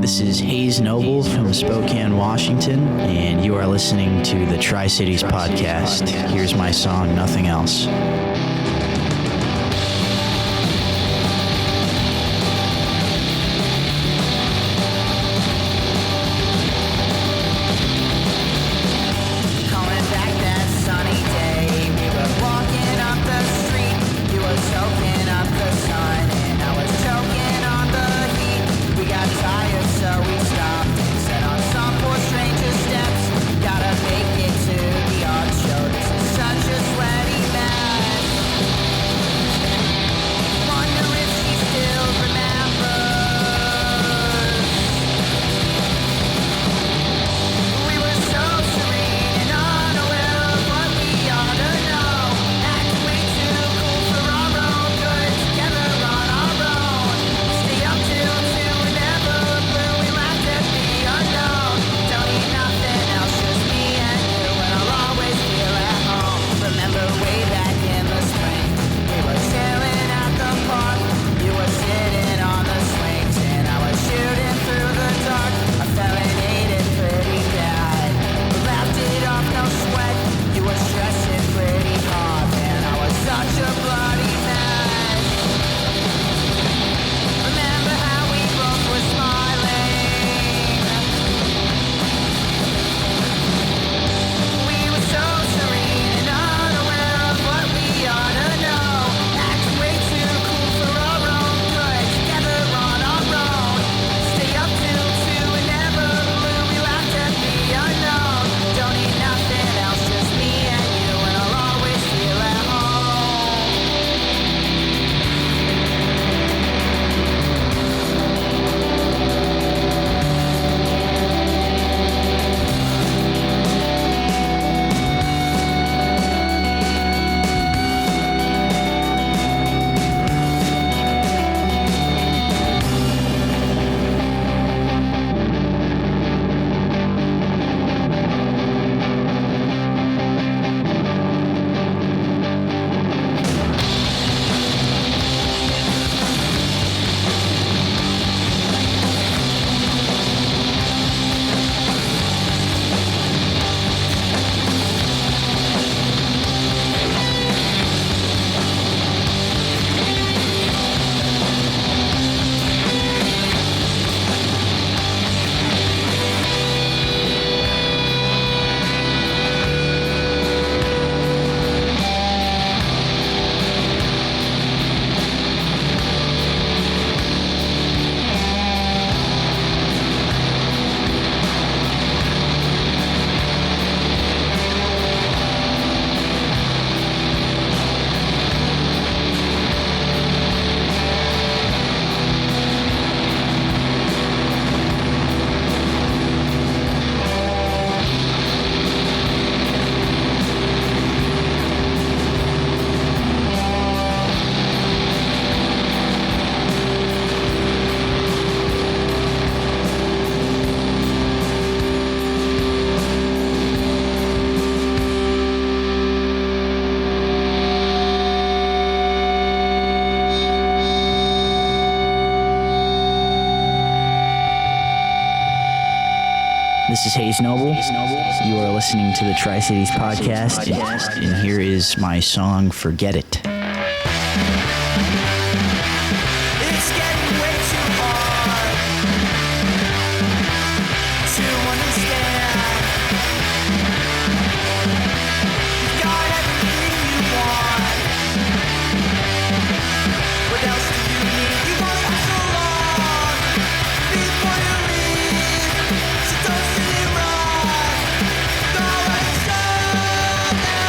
This is Hayes Noble from Spokane, Washington, and you are listening to the Tri-Cities Podcast. Here's my song, Nothing Else. This is Hayes Noble. You are listening to the Tri-Cities Podcast, and here is my song, Forget It. It's getting way too hard to understand. You've got everything you want. What else do you need? You won't last so long before you leave. So don't sit and run. Go and stop now.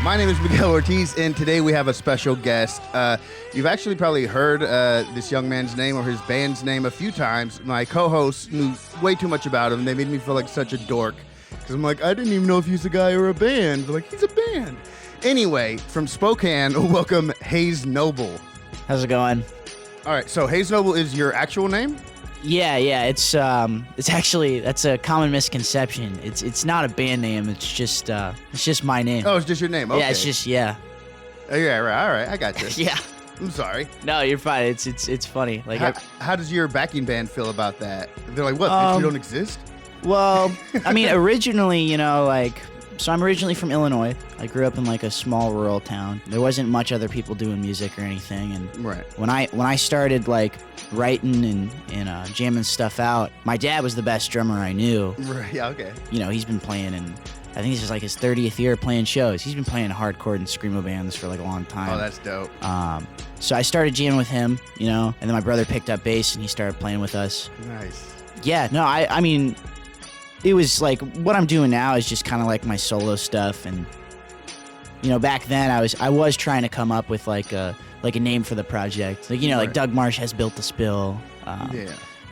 My name is Miguel Ortiz, and today we have a special guest. You've actually probably heard this young man's name or his band's name a few times. My co-hosts knew way too much about him. They made me feel like such a dork because I'm like, I didn't even know if he's a guy or a band. They're like, he's a band. Anyway, from Spokane, welcome Hayes Noble. How's it going? All right, so Hayes Noble is your actual name? Yeah. It's actually, that's a common misconception. It's not a band name. It's just my name. Oh, it's just your name. Okay. Yeah, it's just yeah. Oh, yeah, right. All right, I got you. Yeah. I'm sorry. No, you're fine. It's funny. Like, How does your backing band feel about that? They're like, what? Bitch, you don't exist? well, I mean, originally, so I'm originally from Illinois. I grew up in like a small rural town. There wasn't much other people doing music or anything, and Right. when I started like writing and jamming stuff out, my dad was the best drummer I knew. Right. Yeah. Okay. He's been playing, and I think this is like his 30th year playing shows. He's been playing hardcore and screamo bands for like a long time. Oh, that's dope. So I started jamming with him, and then my brother picked up bass and he started playing with us. Nice. Yeah, no, I mean, it was like what I'm doing now is just kind of like my solo stuff, and back then I was trying to come up with like a name for the project, like Right. like Doug Marsh has Built to Spill, Yeah.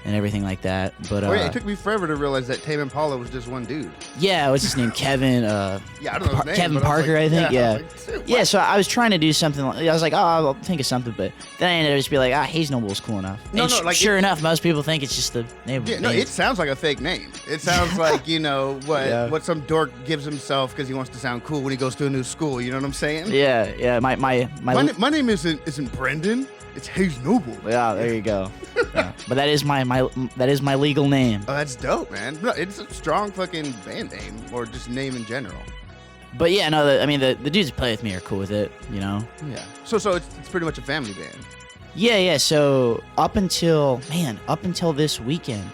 and everything like that. But Oh, yeah, it took me forever to realize that Tame Impala was just one dude. yeah, what's his name? Kevin. Yeah, I don't know his name. Kevin but I was Parker, like, I think. Yeah. I was like, dude, Yeah, what? so I was trying to do something. I was like, oh, I'll think of something, but then I ended up just be like, Hayes Noble's cool enough. No, And no, like sure enough, most people think it's just the name. Yeah, no, it sounds like a fake name. It sounds like, Yeah. what some dork gives himself because he wants to sound cool when he goes to a new school. You know what I'm saying? Yeah. My My name isn't Brendan. It's Hayes Noble. yeah. There you go. Yeah. But that is my legal name. Oh, that's dope, man. No, it's a strong fucking band name or just name in general. But yeah, no. The dudes that play with me are cool with it. Yeah. So it's pretty much a family band. Yeah. So up until this weekend,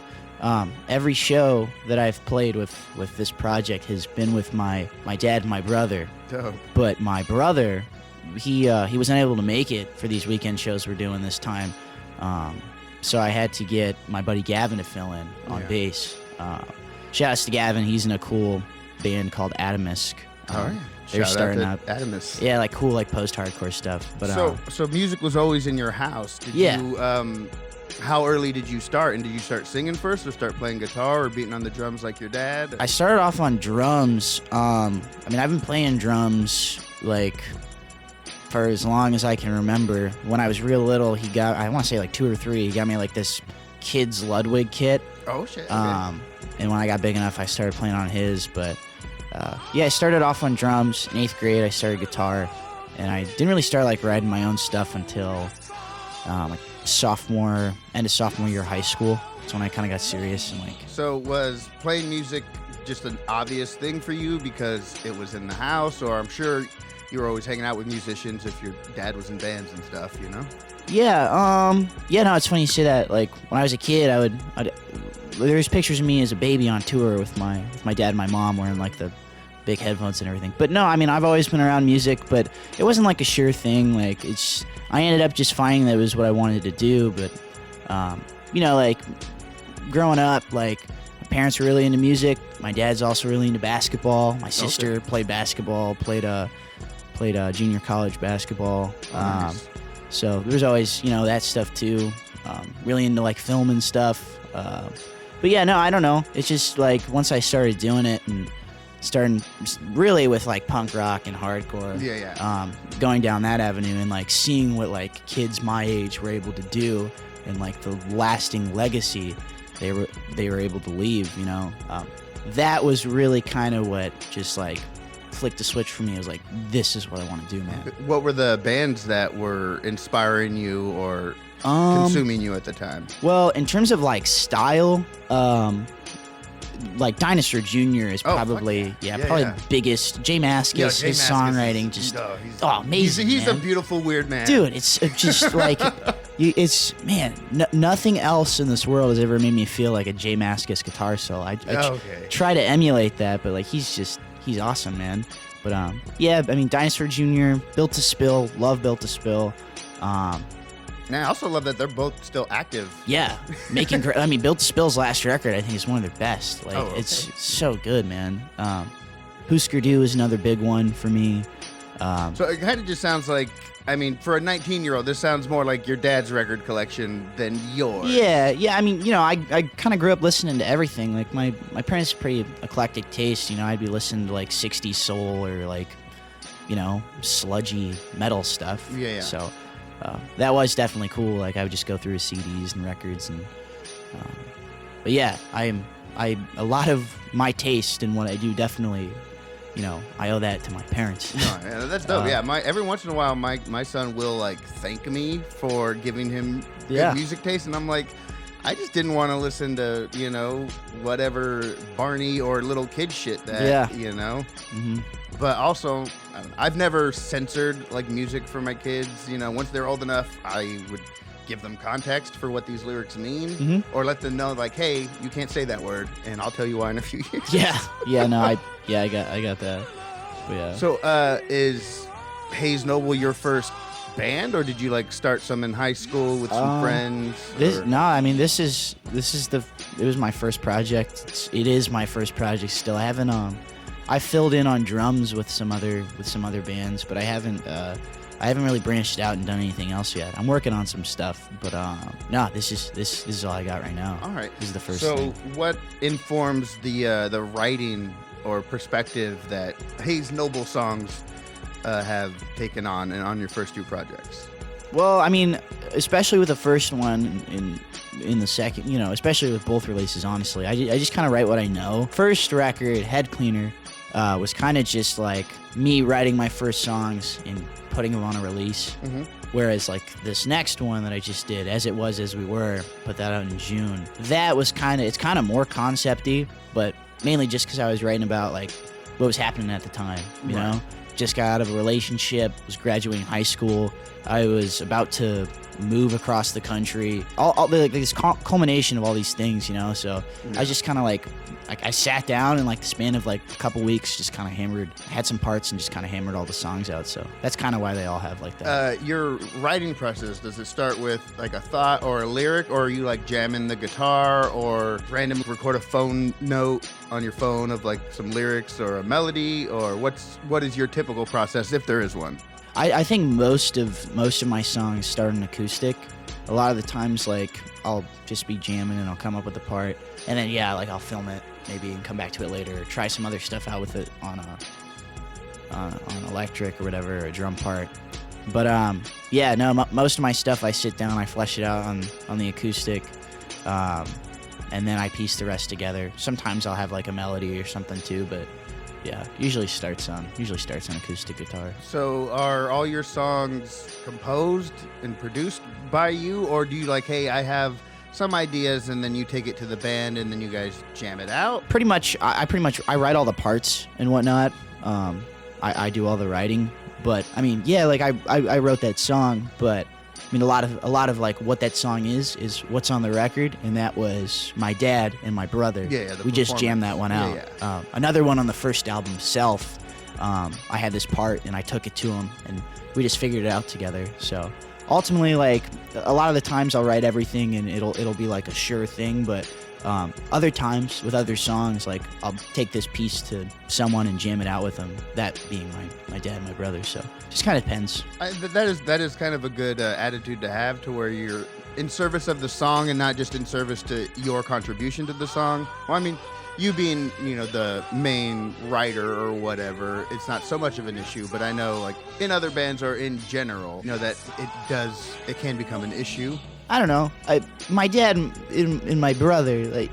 every show that I've played with this project has been with my dad and my brother. Dope. But my brother, he was unable to make it for these weekend shows we're doing this time. So I had to get my buddy Gavin to fill in on Yeah. bass. Shout outs to Gavin. He's in a cool band called Atomisk. All right. They're Shout starting out up. to Adamus. Yeah, like cool, like post-hardcore stuff. But So music was always in your house. Did Yeah. you how early did you start? And did you start singing first or start playing guitar or beating on the drums like your dad? I started off on drums. I've been playing drums like for as long as I can remember. When I was real little, I want to say like 2 or 3, he got me like this kid's Ludwig kit. Oh shit. Okay. And when I got big enough, I started playing on his. But I started off on drums. In 8th grade, I started guitar, and I didn't really start like writing my own stuff until like end of sophomore year of high school. That's when I kind of got serious and like. So was playing music just an obvious thing for you because it was in the house, or I'm sure you were always hanging out with musicians if your dad was in bands and stuff, Yeah, no, it's funny you say that. Like, when I was a kid, there's pictures of me as a baby on tour with my dad and my mom wearing, like, the big headphones and everything. But no, I've always been around music, but it wasn't, like, a sure thing. Like, I ended up just finding that it was what I wanted to do, but, like, growing up, like, my parents were really into music. My dad's also really into basketball. My sister played basketball, played junior college basketball. Nice. So there's always, that stuff too. Really into like film and stuff. But yeah, no, I don't know. It's just like once I started doing it and starting really with like punk rock and hardcore. Yeah. Going down that avenue and like seeing what like kids my age were able to do and like the lasting legacy they were able to leave, that was really kind of what just like flicked a switch for me. It was like, this is what I want to do, man. What were the bands that were inspiring you or consuming you at the time? Well, in terms of like style, like Dinosaur Jr. is probably probably the biggest. Jay Mascis, his songwriting just amazing. He's man. a beautiful weird man, dude. It's just like nothing else in this world has ever made me feel like a Jay Mascis guitar solo. I try to emulate that, but like he's awesome, man. But Dinosaur Jr., Built to Spill, love Built to Spill. And I also love that they're both still active. Yeah, making great. Built to Spill's last record, I think, is one of their best. Like, it's so good, man. Husker Du is another big one for me. So it kind of just sounds like, I mean, for a 19-year-old, this sounds more like your dad's record collection than yours. Yeah. I mean, I kind of grew up listening to everything. Like my parents had pretty eclectic taste. I'd be listening to like 60s soul or like, sludgy metal stuff. Yeah. So that was definitely cool. Like I would just go through his CDs and records and. But yeah, a lot of my taste in what I do definitely. I owe that to my parents. No, yeah, that's dope. Every once in a while, my son will like thank me for giving him good music taste, and I'm like, I just didn't want to listen to whatever Barney or little kid shit that Mm-hmm. But also, I've never censored like music for my kids. Once they're old enough, I would give them context for what these lyrics mean, or let them know like, hey, you can't say that word, and I'll tell you why in a few years. I got that. But yeah. So, is Hayes Noble your first band, or did you like start some in high school with some friends? It was my first project. It is my first project still. I haven't I filled in on drums with some other bands, but I haven't really branched out and done anything else yet. I'm working on some stuff, but no, this is all I got right now. All right. This is the first thing. So what informs the writing or perspective that Hayes Noble songs have taken on and on your first two projects? Well, I mean, especially with the first one in the second, especially with both releases, honestly, I just kind of write what I know. First record, Head Cleaner, was kind of just like me writing my first songs and putting them on a release. Mm-hmm. Whereas like this next one that I just did, As It Was As We Were, put that out in June. That was it's kind of more concept-y, but mainly just because I was writing about like what was happening at the time, you know? Just got out of a relationship, was graduating high school. I was about to move across the country. All this culmination of all these things, So I just kind of like I sat down in like the span of like a couple weeks, just kind of had some parts and just kind of hammered all the songs out. So that's kind of why they all have like that. Your writing process, does it start with like a thought or a lyric, or are you like jamming the guitar or random record a phone note on your phone of like some lyrics or a melody, or what is your typical process if there is one? I think most of my songs start in acoustic. A lot of the times, like I'll just be jamming and I'll come up with a part, and then I'll film it maybe and come back to it later, or try some other stuff out with it on electric or whatever, or a drum part. But most of my stuff I sit down, I flesh it out on the acoustic, and then I piece the rest together. Sometimes I'll have like a melody or something too, but. Yeah, usually starts on acoustic guitar. So are all your songs composed and produced by you, or do you like, hey, I have some ideas, and then you take it to the band and then you guys jam it out? Pretty much, I write all the parts and whatnot. I do all the writing, but I mean, like I wrote that song, but I mean, a lot of like what that song is what's on the record, and that was my dad and my brother. We just jammed that one out. Another one on the first album, Self, I had this part and I took it to him and we just figured it out together. So ultimately, like a lot of the times I'll write everything and it'll be like a sure thing, but other times with other songs, like I'll take this piece to someone and jam it out with them, that being my dad and my brother. So just kind of depends. That is kind of a good attitude to have, to where you're in service of the song and not just in service to your contribution to the song. Well, I mean, you being the main writer or whatever, it's not so much of an issue, but I know like in other bands or in general, that it can become an issue. I don't know. My dad and my brother, like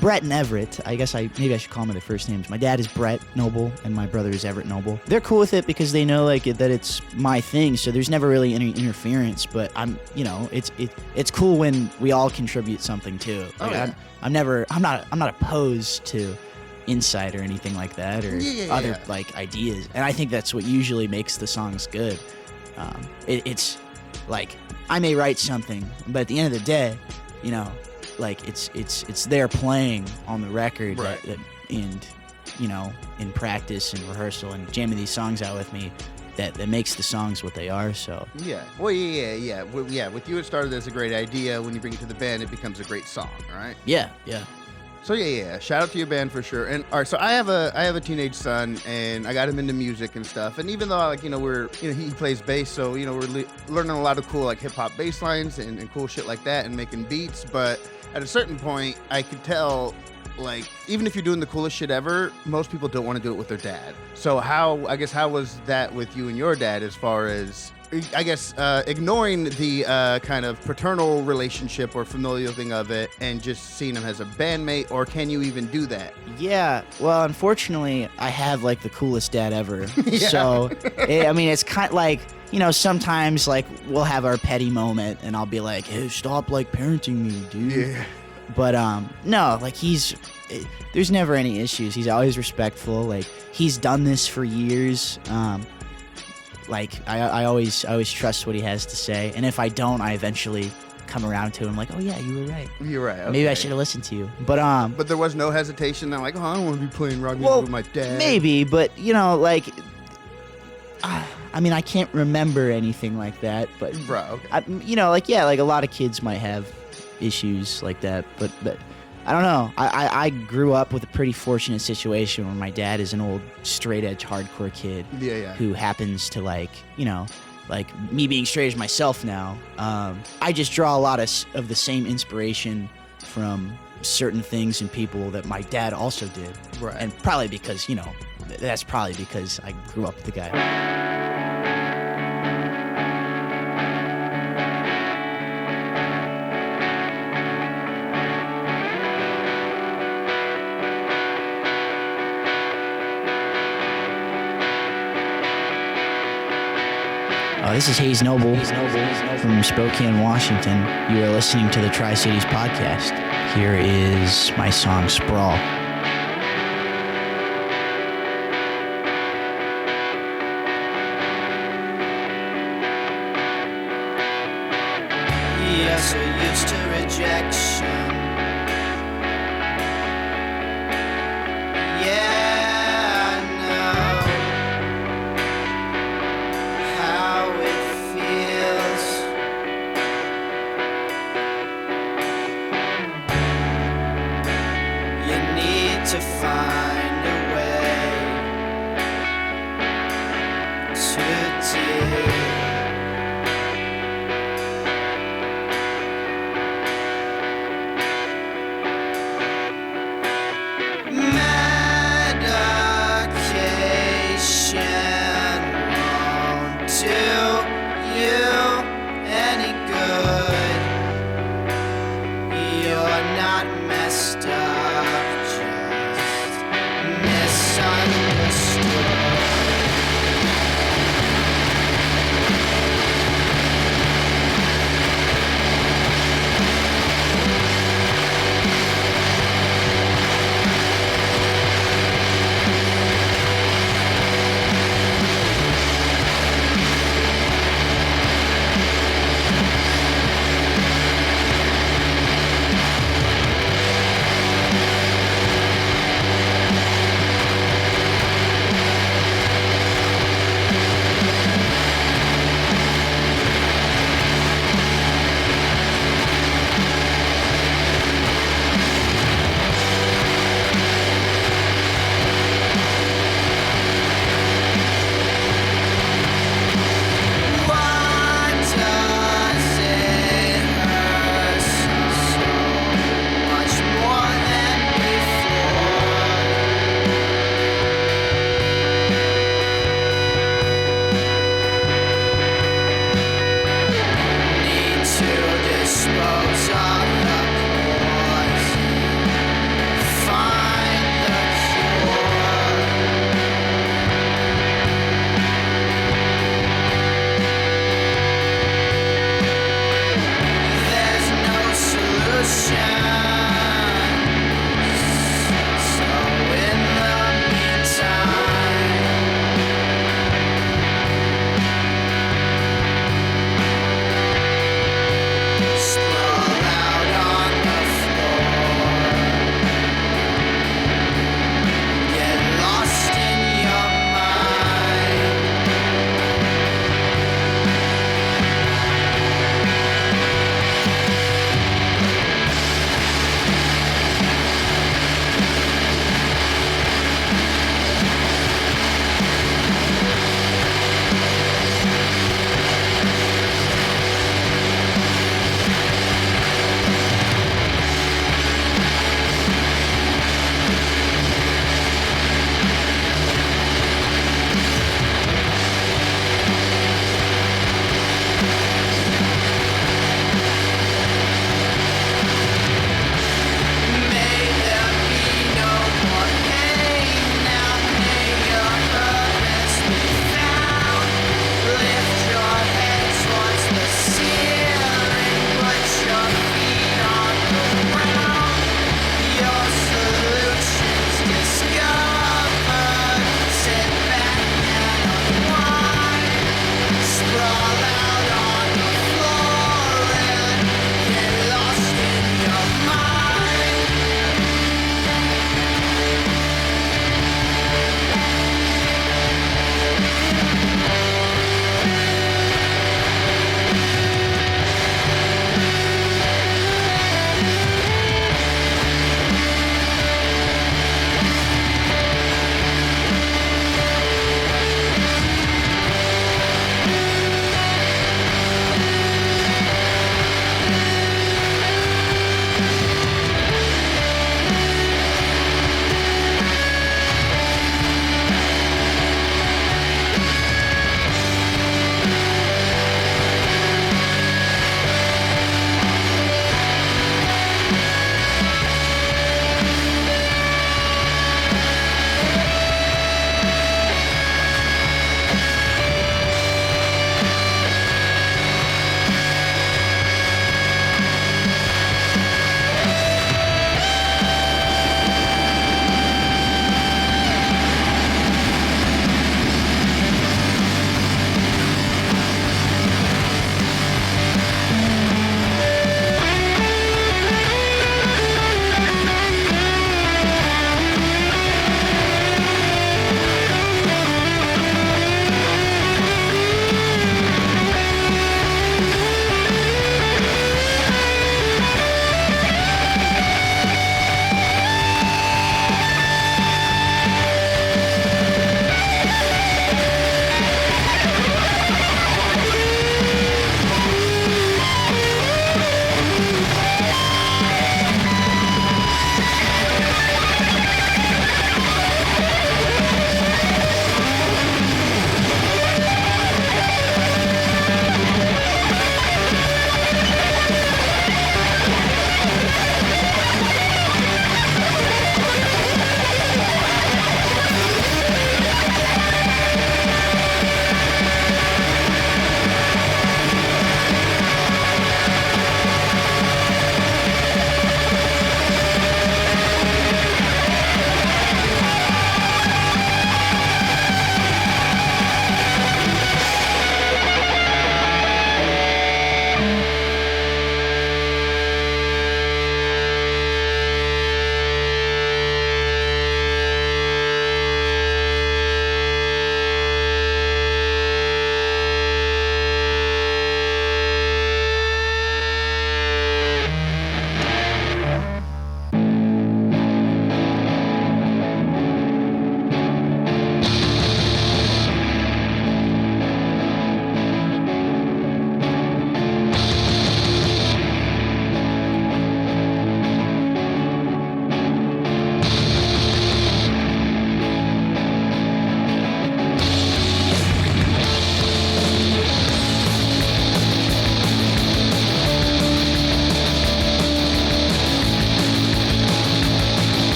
Brett and Everett, I guess maybe I should call them their first names. My dad is Brett Noble and my brother is Everett Noble. They're cool with it because they know like that it's my thing, so there's never really any interference. But it's cool when we all contribute something too. Like, I'm not opposed to insight or anything like that, or other like ideas, and I think that's what usually makes the songs good. It's like I may write something, but at the end of the day, like it's there playing on the record, right. And in practice and rehearsal and jamming these songs out with me, that makes the songs what they are. So with you it started as a great idea. When you bring it to the band, it becomes a great song, right? Yeah. So yeah. Shout out to your band for sure. And all right, so I have a teenage son, and I got him into music and stuff. And even though like he plays bass, so we're learning a lot of cool like hip hop bass lines and cool shit like that, and making beats. But at a certain point, I could tell, like, even if you're doing the coolest shit ever, most people don't want to do it with their dad. So how was that with you and your dad, as far as, I guess, ignoring the kind of paternal relationship or familial thing of it and just seeing him as a bandmate, or can you even do that? Yeah, well, unfortunately, I have like the coolest dad ever. Yeah. So, it's kind of like, sometimes like we'll have our petty moment and I'll be like, hey, stop like parenting me, dude. Yeah. But no, like there's never any issues. He's always respectful. Like he's done this for years. Like I always trust what he has to say, and if I don't, I eventually come around to him like, oh yeah, you were right. You're right. Okay. Maybe I should have listened to you. But there was no hesitation. I'm like, I don't want to be playing rock music with my dad. Maybe, but I can't remember anything like that. But Bro, okay. Like a lot of kids might have issues like that, but I don't know. I grew up with a pretty fortunate situation where my dad is an old straight edge hardcore kid who happens to like me being straight edge myself now. I just draw a lot of the same inspiration from certain things and people that my dad also did. Right. And probably because, that's probably because I grew up with the guy. This is Hayes Noble from Spokane, Washington. You are listening to the Tri-Cities.Podcast. Here is my song, Sprawl. Yes, we're used to rejection. To find a way to do. Medication won't do you any good. You're not messed up. Misunderstood.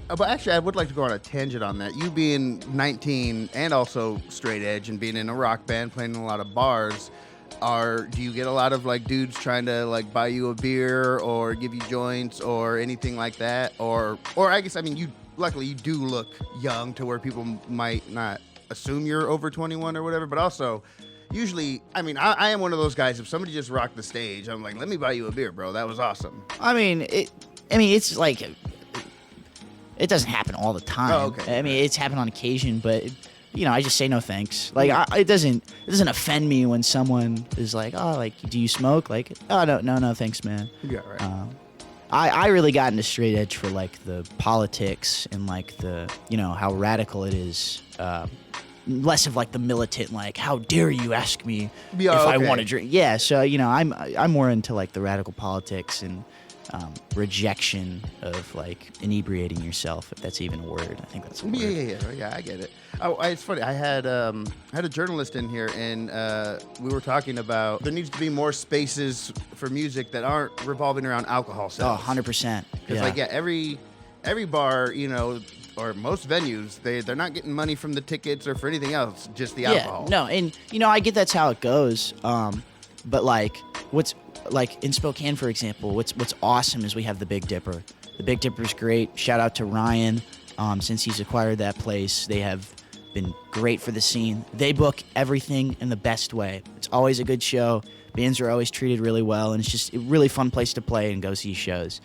But actually, I would like to go on a tangent on that. You being 19 and also straight edge and being in a rock band, playing in a lot of bars, do you get a lot of like dudes trying to like buy you a beer or give you joints or anything like that? Or I guess, I mean, luckily you do look young to where people might not assume you're over 21 or whatever, but also usually, I mean, I am one of those guys. If somebody just rocked the stage, I'm like, let me buy you a beer, bro. That was awesome. I mean, it's like it doesn't happen all the time. Oh, okay. I mean, it's happened on occasion, but I just say no thanks. Like, it doesn't offend me when someone is like, oh, like, do you smoke? Like, oh, no, thanks, man. Yeah, right. I really got into straight edge for like the politics and like the how radical it is. Less of like the militant, like, how dare you ask me if I want to drink? Yeah, so I'm more into like the radical politics and rejection of like inebriating yourself, if that's even a word. I think that's a word. Yeah, I get it. Oh, it's funny. I had a journalist in here, and we were talking about there needs to be more spaces for music that aren't revolving around alcohol sales. Oh, 100%. Because every bar, or most venues, they're not getting money from the tickets or for anything else, just the alcohol. No, and I get that's how it goes. But like what's like in Spokane, for example, what's awesome is we have the Big Dipper. The Big Dipper's great. Shout out to Ryan. Since he's acquired that place, they have been great for the scene. They book everything in the best way. It's always a good show. Bands are always treated really well, and it's just a really fun place to play and go see shows.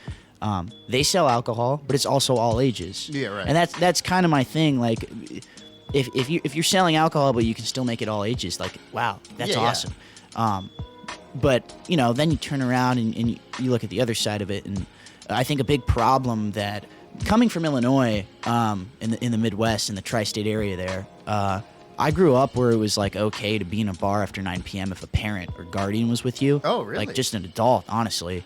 They sell alcohol, but it's also all ages. Yeah, right. And that's kind of my thing. Like, if you're selling alcohol, but you can still make it all ages, like, wow, that's awesome. But then you turn around and you look at the other side of it, and I think a big problem that coming from Illinois, in the Midwest, in the tri-state area there, I grew up where it was like okay to be in a bar after 9 p.m. if a parent or guardian was with you. Oh, really? Like just an adult, honestly.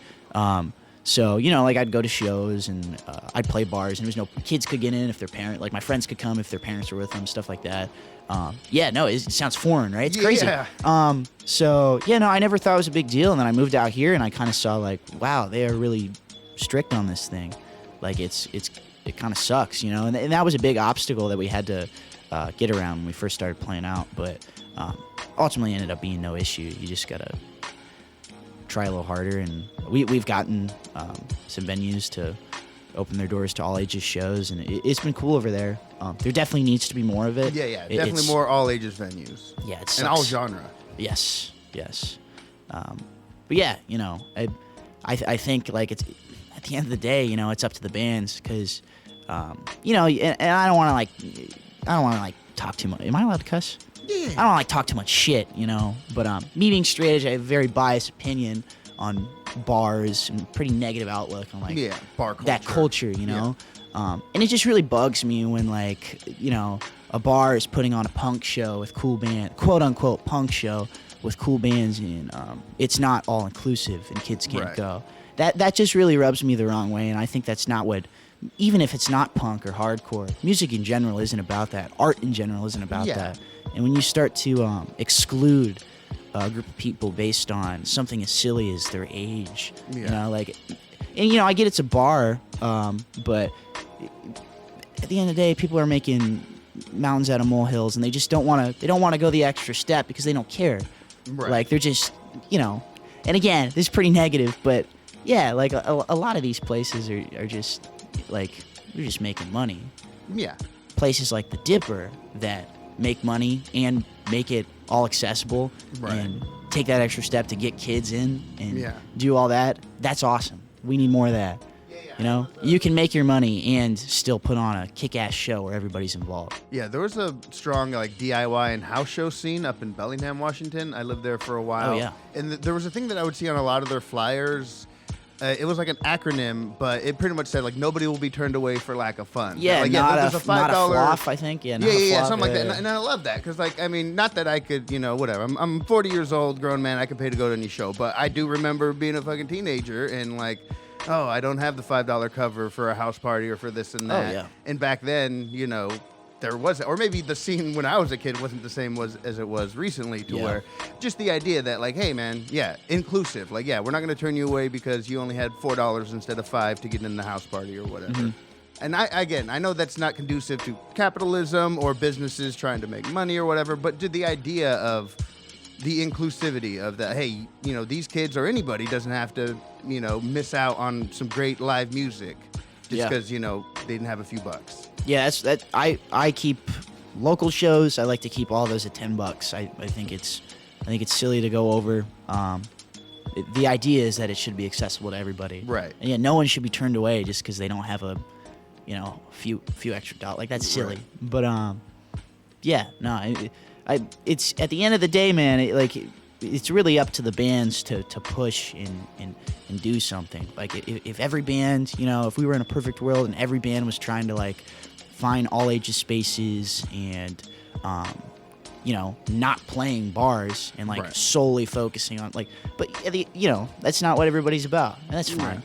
So, like I'd go to shows and I'd play bars, and there was no kids could get in if their parent, like my friends could come if their parents were with them, stuff like that. It sounds foreign, right? It's crazy. So, I never thought it was a big deal. And then I moved out here and I kind of saw like, wow, they are really strict on this thing. Like it kind of sucks, and that was a big obstacle that we had to get around when we first started playing out. But ultimately ended up being no issue. You just got to try a little harder, and we've gotten some venues to open their doors to all ages shows, and it's been cool over there. There definitely needs to be more of it. Definitely more all ages venues. Yeah, it sucks. And all genre. Yes. But yeah, I think like it's at the end of the day, it's up to the bands because, and I don't want to like talk too much. Am I allowed to cuss? Yeah. I don't like talk too much shit, but me being straight edge, I have a very biased opinion on bars and pretty negative outlook on like bar culture. That culture, and it just really bugs me when like, a bar is putting on a punk show with cool band, quote unquote punk show with cool bands, and it's not all inclusive and kids can't go. That just really rubs me the wrong way, and I think that's not what, even if it's not punk or hardcore, music in general isn't about that. Art in general isn't about that. And when you start to exclude a group of people based on something as silly as their age, I get it's a bar, but at the end of the day, people are making mountains out of molehills, and they just don't want to go the extra step because they don't care. Right. Like they're just, and again, this is pretty negative, but yeah, like a lot of these places are just like, they're just making money. Yeah. Places like the Dipper that make money and make it all accessible and take that extra step to get kids in and do all that. That's awesome. We need more of that. You can make your money and still put on a kick-ass show where everybody's involved. Yeah, there was a strong like DIY and house show scene up in Bellingham, Washington. I lived there for a while. Oh, yeah. And there was a thing that I would see on a lot of their flyers. It was like an acronym, but it pretty much said like nobody will be turned away for lack of fun. Yeah, like, not there's a fluff, I think. Yeah, something like that. And I love that because like I mean, not that I could, whatever. I'm 40 years old, grown man. I can pay to go to any show, but I do remember being a fucking teenager and like, oh, I don't have the $5 cover for a house party or for this and that. Oh, yeah. And back then, there was, or maybe the scene when I was a kid wasn't the same as it was recently to where just the idea that like, hey man, inclusive. Like, we're not going to turn you away because you only had $4 instead of $5 to get in the house party or whatever. Mm-hmm. And I know that's not conducive to capitalism or businesses trying to make money or whatever, but the idea of the inclusivity of that, hey, these kids or anybody doesn't have to, miss out on some great live music just because, they didn't have a few bucks. Yeah, I keep local shows. I like to keep all those at $10. I think it's silly to go over. The idea is that it should be accessible to everybody. Right. And yeah, no one should be turned away just because they don't have a few extra dollars. Like, that's silly. Right. But yeah, no, it's at the end of the day, man. It's really up to the bands to push and do something. Like, if every band, if we were in a perfect world and every band was trying to like find all ages spaces and not playing bars and like solely focusing on but that's not what everybody's about, and that's fine.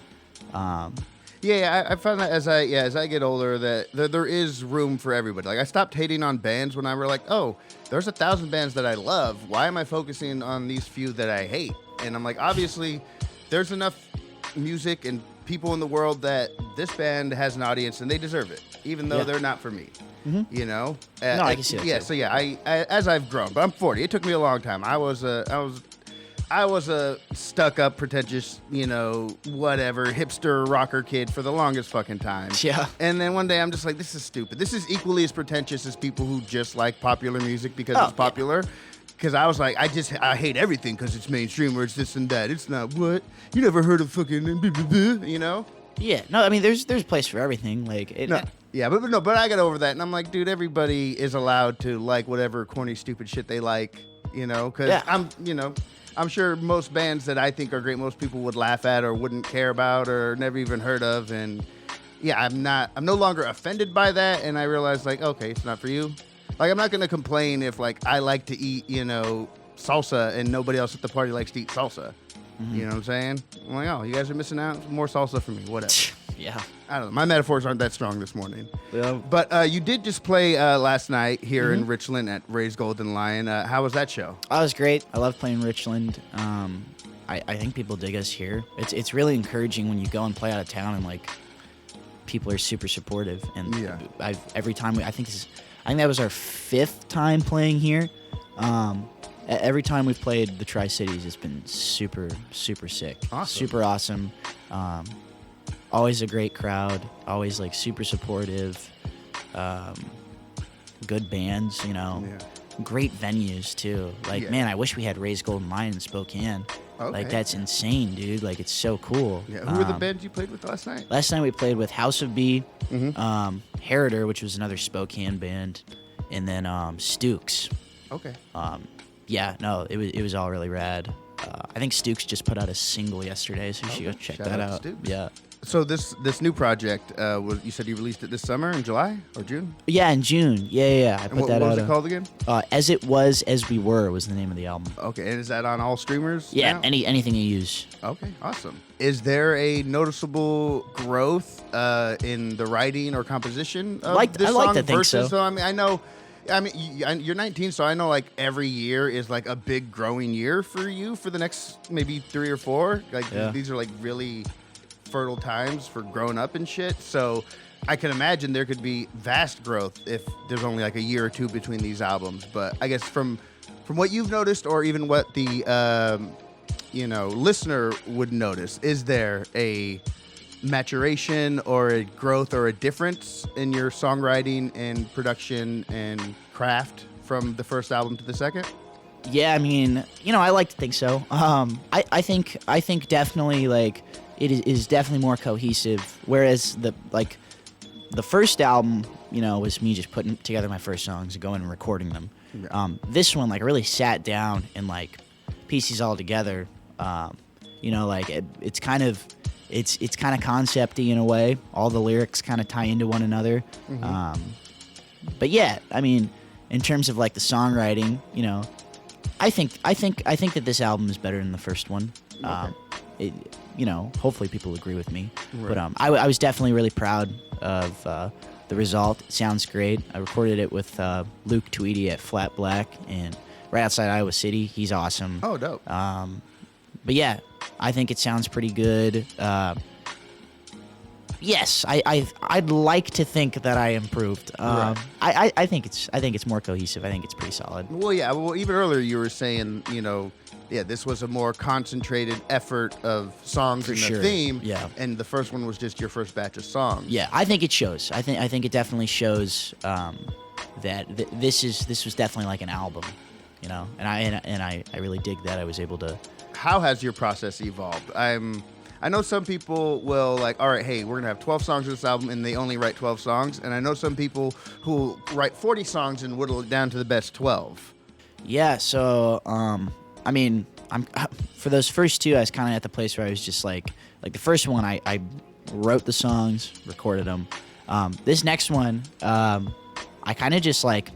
Yeah, I found that as I get older that there is room for everybody. Like, I stopped hating on bands when I were like, oh, there's 1,000 bands that I love. Why am I focusing on these few that I hate? And I'm like, obviously, there's enough music and people in the world that this band has an audience and they deserve it, even though they're not for me. Mm-hmm. No, I can see that. Yeah, too. so yeah, I as I've grown, but I'm 40. It took me a long time. I was a stuck-up, pretentious, whatever, hipster rocker kid for the longest fucking time. Yeah. And then one day I'm just like, this is stupid. This is equally as pretentious as people who just like popular music because it's popular. Because I was like, I hate everything because it's mainstream or it's this and that. It's not what? You never heard of fucking, Yeah. No, I mean, there's a place for everything. Yeah, but I got over that. And I'm like, dude, everybody is allowed to like whatever corny, stupid shit they like, because I'm sure most bands that I think are great, most people would laugh at or wouldn't care about or never even heard of. And yeah, I'm no longer offended by that. And I realized, like, okay, it's not for you. Like, I'm not going to complain if, like, I like to eat, salsa and nobody else at the party likes to eat salsa. Mm-hmm. You know what I'm saying? I'm like, oh, you guys are missing out? More salsa for me, whatever. Yeah. I don't know. My metaphors aren't that strong this morning. Yeah. But you did just play last night here in Richland at Ray's Golden Lion. How was that show? Oh, it was great. I love playing Richland. I think people dig us here. It's really encouraging when you go and play out of town and like people are super supportive. And every time I think that was our 5th time playing here. Every time we've played the Tri-Cities, it's been super, super sick. Awesome. Super awesome. Always a great crowd. Always like super supportive. Good bands, Great venues too. Like, man, I wish we had Ray's Golden Lion in Spokane. Okay. Like, that's insane, dude. Like, it's so cool. Yeah. Who were the bands you played with last night? Last night we played with House of B, Heritor, which was another Spokane band, and then Stooks. Okay. It was all really rad. I think Stooks just put out a single yesterday, so you should go check that out. Stooks. Yeah. So this new project, you said you released it this summer in July or June? Yeah, in June. Yeah. I put that out. What was it called again? As It Was, As We Were was the name of the album. Okay, and is that on all streamers? Yeah, now? anything you use. Okay, awesome. Is there a noticeable growth in the writing or composition of this song? I like to think versus, so. You're 19, so I know like every year is like a big growing year for you for the next maybe 3 or 4. Like these are like really fertile times for growing up and shit. So I can imagine there could be vast growth if there's only like a year or 2 between these albums. But I guess from what you've noticed, or even what the listener would notice, is there a maturation or a growth or a difference in your songwriting and production and craft from the first album to the second? Yeah, I mean, I like to think so. I think definitely like it is definitely more cohesive. Whereas the first album, was me just putting together my first songs and going and recording them. Yeah. This one like really sat down and like pieced these all together. It's kind of concept-y in a way. All the lyrics kind of tie into one another. Mm-hmm. But yeah, I mean, in terms of like the songwriting, I think that this album is better than the first one. Okay. Hopefully people agree with me. Right. But I was definitely really proud of the result. It sounds great. I recorded it with Luke Tweedy at Flat Black and right outside Iowa City. He's awesome. Oh, dope. But yeah, I think it sounds pretty good. Yes, I'd like to think that I improved. Right. I think it's more cohesive. I think it's pretty solid. Well, yeah. Well, even earlier you were saying, yeah, this was a more concentrated effort of songs in the sure. theme. Yeah. And the first one was just your first batch of songs. Yeah, I think it shows. I think it definitely shows that this was definitely like an album, And I really dig that I was able to. How has your process evolved? I know some people will like, all right, hey, we're going to have 12 songs of this album, and they only write 12 songs. And I know some people who write 40 songs and whittle it down to the best 12. Yeah, so, I mean, for those first two, I was kind of at the place where I was just like the first one, I wrote the songs, recorded them. This next one, I kind of just like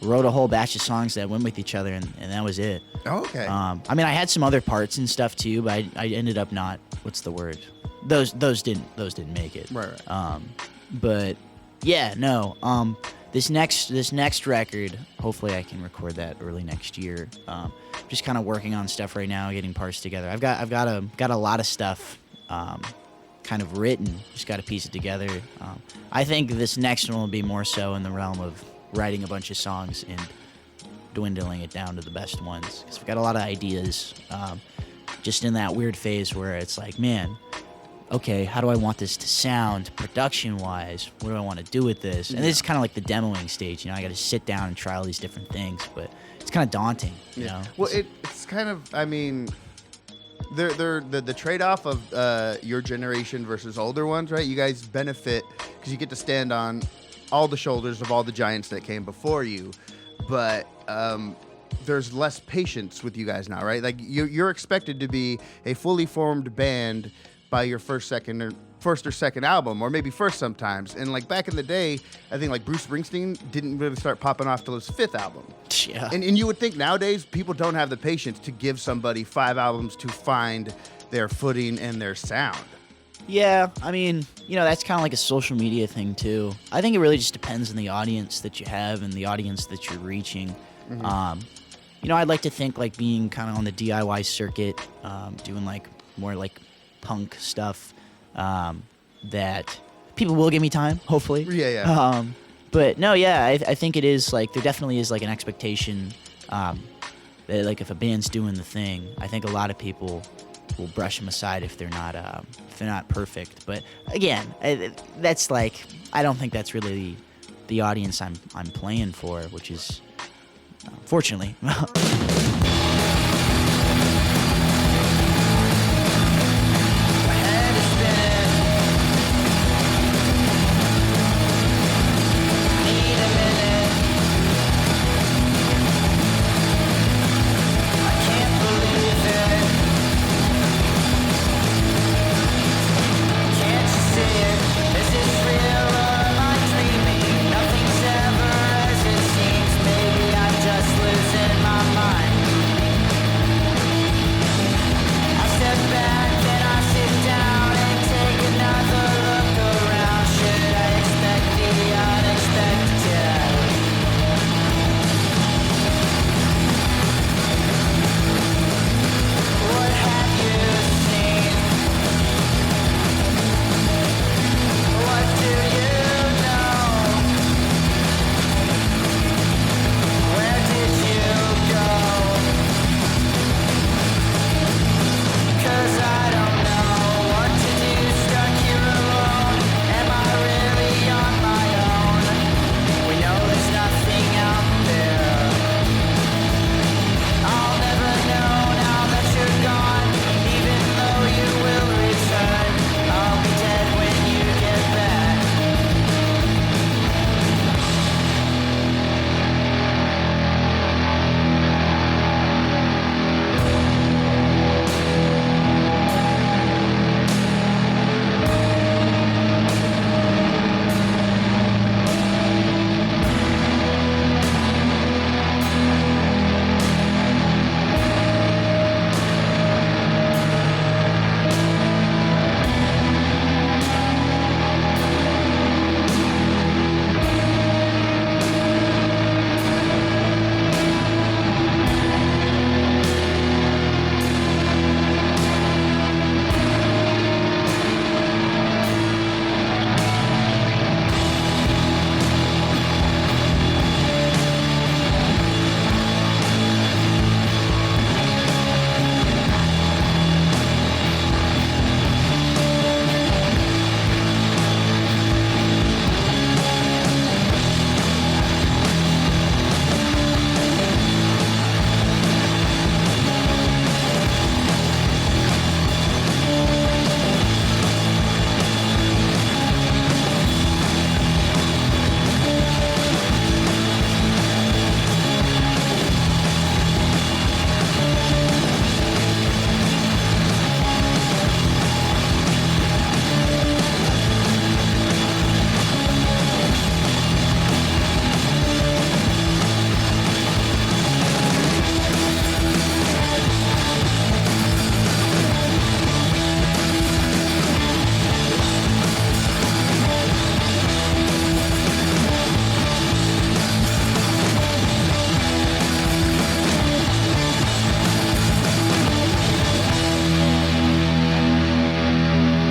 wrote a whole batch of songs that went with each other, and that was it. Oh, okay. I mean, I had some other parts and stuff too, but I ended up not. What's the word? Those didn't make it. Right. But yeah, no. This next record, hopefully I can record that early next year. Just kind of working on stuff right now, getting parts together. I've got a lot of stuff kind of written. Just got to piece it together. I think this next one will be more so in the realm of writing a bunch of songs and dwindling it down to the best ones. Because I've got a lot of ideas. Just in that weird phase where it's like, man, okay, how do I want this to sound production-wise? What do I want to do with this? And this is kind of like the demoing stage. I got to sit down and try all these different things, but it's kind of daunting. You know? Well, it's kind of, I mean, they're the trade-off of your generation versus older ones, right? You guys benefit because you get to stand on all the shoulders of all the giants that came before you, but there's less patience with you guys now, right? Like you're expected to be a fully formed band by your first or second album, or maybe first sometimes. And like back in the day, I think like Bruce Springsteen didn't really start popping off till his fifth album. Yeah. And you would think nowadays people don't have the patience to give somebody 5 albums to find their footing and their sound. Yeah, I mean, that's kind of like a social media thing too. I think it really just depends on the audience that you have and the audience that you're reaching. I'd like to think like being kind of on the DIY circuit, doing like more like punk stuff, that people will give me time, hopefully. Yeah. But no, yeah, I think it is like, there definitely is like an expectation, that like if a band's doing the thing, I think a lot of people will brush them aside if they're not perfect. But again, that's like, I don't think that's really the audience I'm playing for, which is, fortunately. Nothing's ever as it seems. Maybe I'm just losing my mind.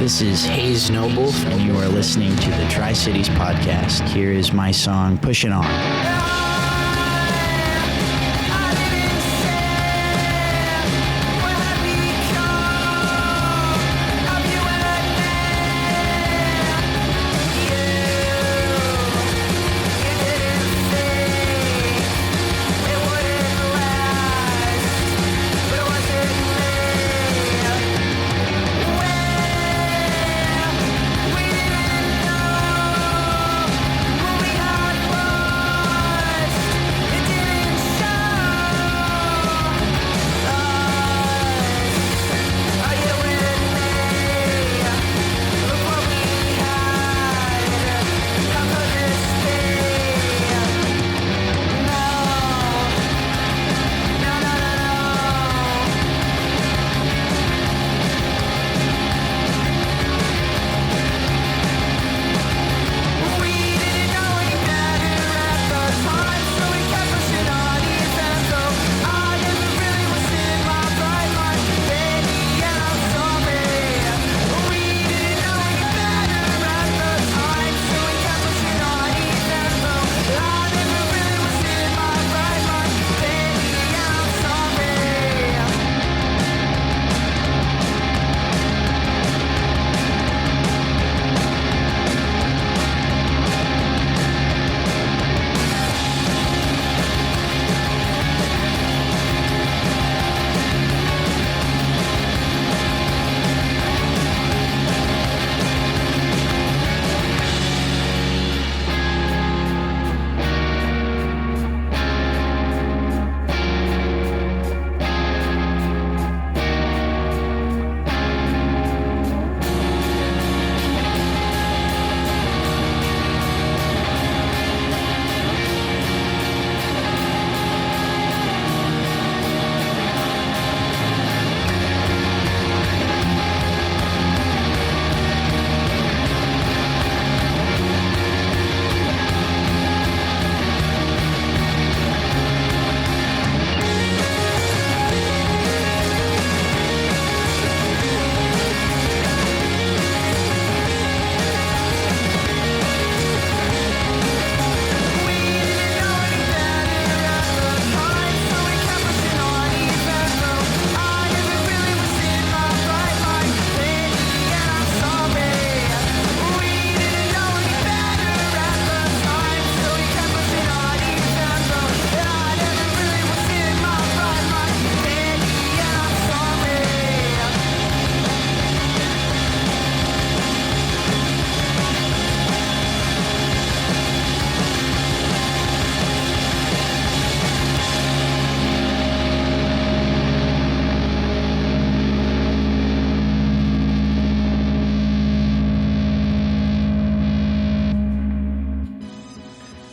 This is Hayes Noble, and you are listening to the Tri-Cities Podcast. Here is my song, Pushing On.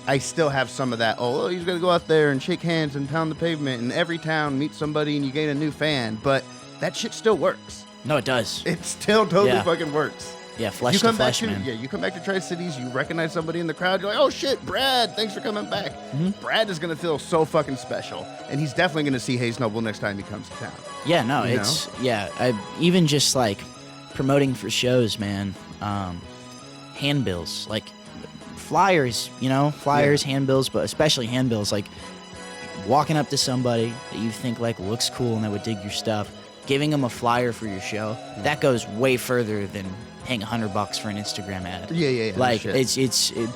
I still have some of that. Oh, he's gonna go out there and shake hands and pound the pavement, and every town meet somebody and you gain a new fan. But that shit still works. No, it does. It still totally Yeah. fucking works. Yeah, flesh You to come back flesh, to man. yeah, you come back to Tri-Cities, you recognize somebody in the crowd, you're like, oh shit, Brad, thanks for coming back. Brad is gonna feel so fucking special, and he's definitely gonna see Hayes Noble next time he comes to town. Yeah, no, You it's I even just like promoting for shows, man. Handbills, like flyers, flyers, handbills, but especially handbills. Like walking up to somebody that you think like looks cool and that would dig your stuff, giving them a flyer for your show. That goes way further than paying $100 for an Instagram ad. Yeah. Like no shit.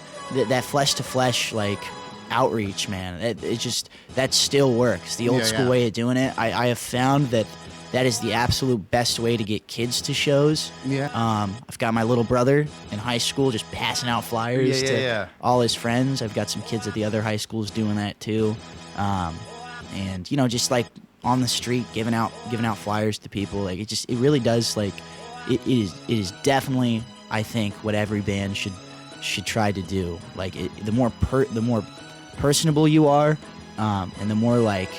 that flesh to flesh like outreach, man. It just that still works. The old school way of doing it. I have found that is the absolute best way to get kids to shows. Yeah. I've got my little brother in high school just passing out flyers to all his friends. I've got some kids at the other high schools doing that too. And just like on the street giving out flyers to people. Like it really does, like it is definitely, I think, what every band should try to do. Like the more personable you are, and the more like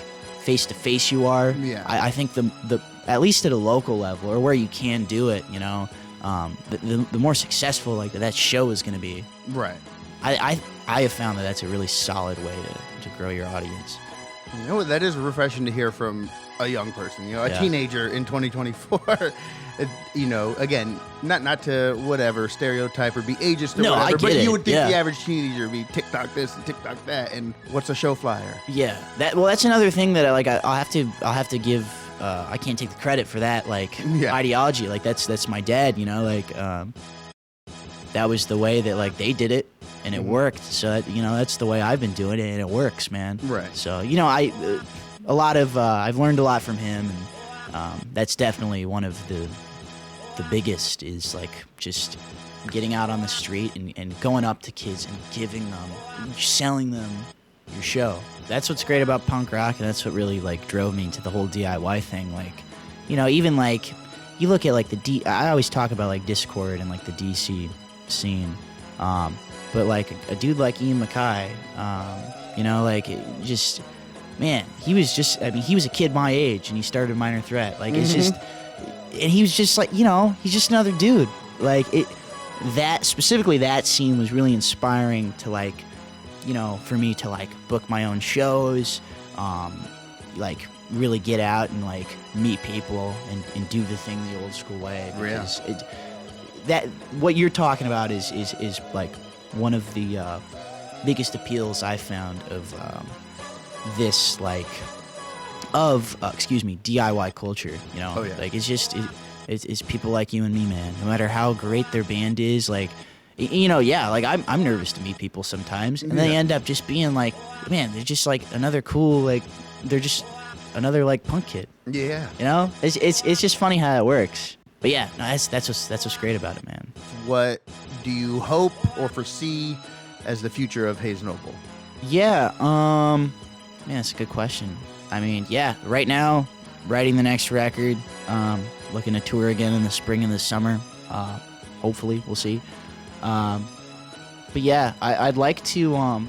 face to face you are. Yeah. I think the at least at a local level or where you can do it, the more successful like that show is going to be. Right. I have found that that's a really solid way to grow your audience. You know what? That is refreshing to hear from a young person. You know, a Yeah. teenager in 2024. You know, again, not to whatever stereotype or be ageist or No, I whatever, but get you it, would think yeah. the average teenager would be TikTok this and TikTok that, and what's a show flyer? Yeah, that's another thing that I'll have to give. I can't take the credit for that, like Yeah. ideology. Like that's my dad, you know. Like that was the way that like they did it, and it worked. So that, you know, that's the way I've been doing it, and it works, man. Right. So you know, I've learned a lot from him, and that's definitely one of the biggest is like just getting out on the street and going up to kids and giving them, selling them your show. That's what's great about punk rock, and that's what really like drove me to the whole DIY thing. Like, you know, even like you look at like I always talk about like Discord and like the DC scene, but like a dude like Ian MacKaye, you know, like man, he was a kid my age and he started Minor Threat. Like it's just, and he was just like, you know, he's just another dude. Like that scene was really inspiring to like, you know, for me to like book my own shows, like really get out and like meet people and do the thing the old school way. Because that what you're talking about is like one of the biggest appeals I found of this like DIY culture. You know, Oh, yeah. like it's just it's people like you and me, man. No matter how great their band is, like. You know, yeah, like I'm nervous to meet people sometimes, and they end up just being like, man, they're just like another cool, like they're just another like punk kid. Yeah. You know, it's just funny how it works. But yeah, no, that's what's great about it, man. What do you hope or foresee as the future of Hayes Noble? Yeah, man, that's a good question. I mean, yeah, right now, writing the next record, looking to tour again in the spring and the summer. Hopefully, we'll see. But yeah, I'd like to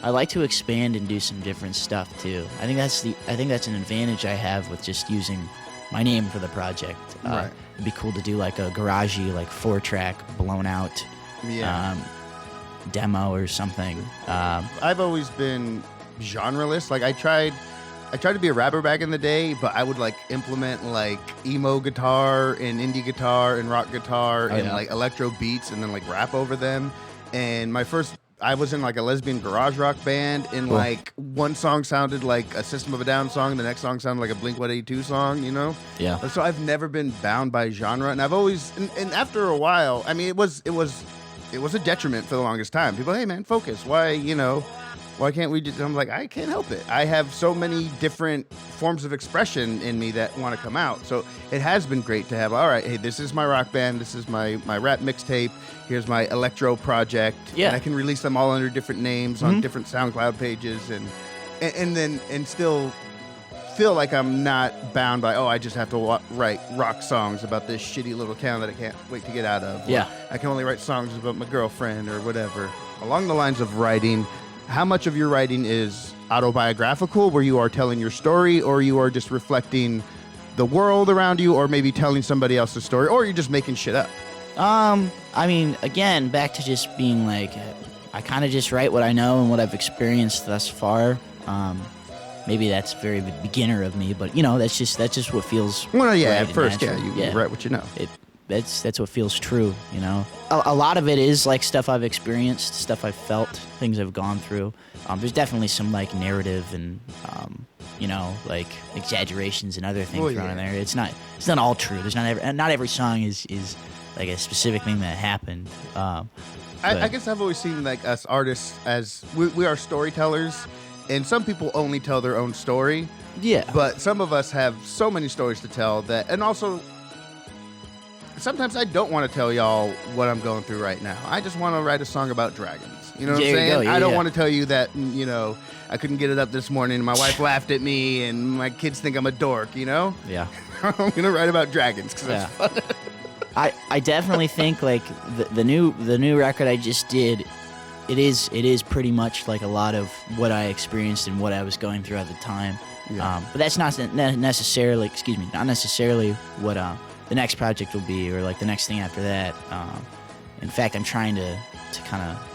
expand and do some different stuff too. I think that's an advantage I have with just using my name for the project. Right. It'd be cool to do like a garagey, like 4-track blown out demo or something. I've always been genreless. Like I tried to be a rapper back in the day, but I would like implement like emo guitar and indie guitar and rock guitar and like electro beats and then like rap over them. And I was in like a lesbian garage rock band, and like one song sounded like a System of a Down song, the next song sounded like a Blink-182 song, you know? Yeah. So I've never been bound by genre, and I've always and after a while, I mean, it was a detriment for the longest time. People, hey man, focus. Why can't we just? I'm like, I can't help it. I have so many different forms of expression in me that want to come out. So it has been great to have, all right, hey, this is my rock band. This is my rap mixtape. Here's my electro project. Yeah. And I can release them all under different names on different SoundCloud pages and still feel like I'm not bound by, I just have to write rock songs about this shitty little town that I can't wait to get out of. Or Yeah. I can only write songs about my girlfriend or whatever. Along the lines of writing, how much of your writing is autobiographical, where you are telling your story, or you are just reflecting the world around you, or maybe telling somebody else's story, or you're just making shit up? I mean, again, back to just being like, I kind of just write what I know and what I've experienced thus far. Maybe that's very beginner of me, but you know, that's just what feels. Well, yeah, right at and first, natural. you write what you know. That's what feels true, you know. A lot of it is like stuff I've experienced, stuff I've felt, things I've gone through. There's definitely some like narrative and you know, like exaggerations and other things thrown in there. It's not all true. There's not every song is like a specific thing that happened. I guess I've always seen like us artists as we are storytellers, and some people only tell their own story. Yeah. But some of us have so many stories to tell that, and also sometimes I don't want to tell y'all what I'm going through right now. I just want to write a song about dragons. You know what I'm saying? Yeah, I don't want to tell you that, you know, I couldn't get it up this morning and my wife laughed at me and my kids think I'm a dork, you know? Yeah. I'm going to write about dragons because it's fun. I definitely think like the new record I just did, it is pretty much like a lot of what I experienced and what I was going through at the time. Yeah. But that's not necessarily what the next project will be, or like the next thing after that. In fact, I'm trying to kind of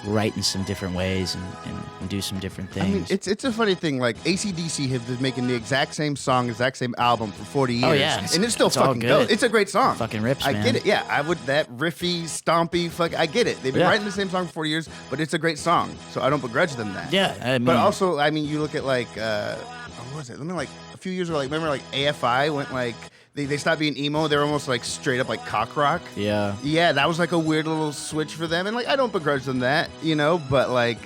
write in some different ways and do some different things. I mean, it's a funny thing. Like AC/DC have been making the exact same song, exact same album for 40 years. Oh, yeah. And it's still It's all fucking good. dope. It's a great song. Fucking rips, I man. get it. Yeah, I would, that riffy, stompy, I get it. They've been Yeah. writing the same song for 40 years, but it's a great song. So I don't begrudge them that. Yeah, I mean, But also, I mean, you look at like, what was it? Remember like a few years ago, like, remember like AFI went like, they stopped being emo. They were almost like straight up like cock rock. yeah. Yeah, that was like a weird little switch for them. And like, I don't begrudge them that, you know, but like,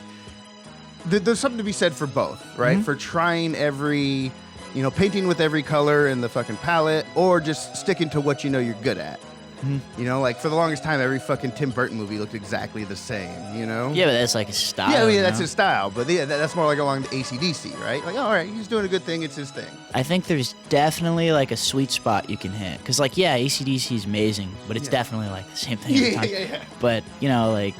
there's something to be said for both, right? Mm-hmm. For trying every, you know, painting with every color in the fucking palette, or just sticking to what you know you're good at. Mm-hmm. You know, like for the longest time, every fucking Tim Burton movie looked exactly the same, you know? Yeah, but that's like a style. Yeah, I mean, you that's know? his style, but yeah, that's more like along the AC/DC, right? Like, oh, all right, he's doing a good thing, it's his thing. I think there's definitely like a sweet spot you can hit. Because, like, yeah, AC/DC is amazing, but it's Yeah. definitely like the same thing every time. Yeah. But, you know, like,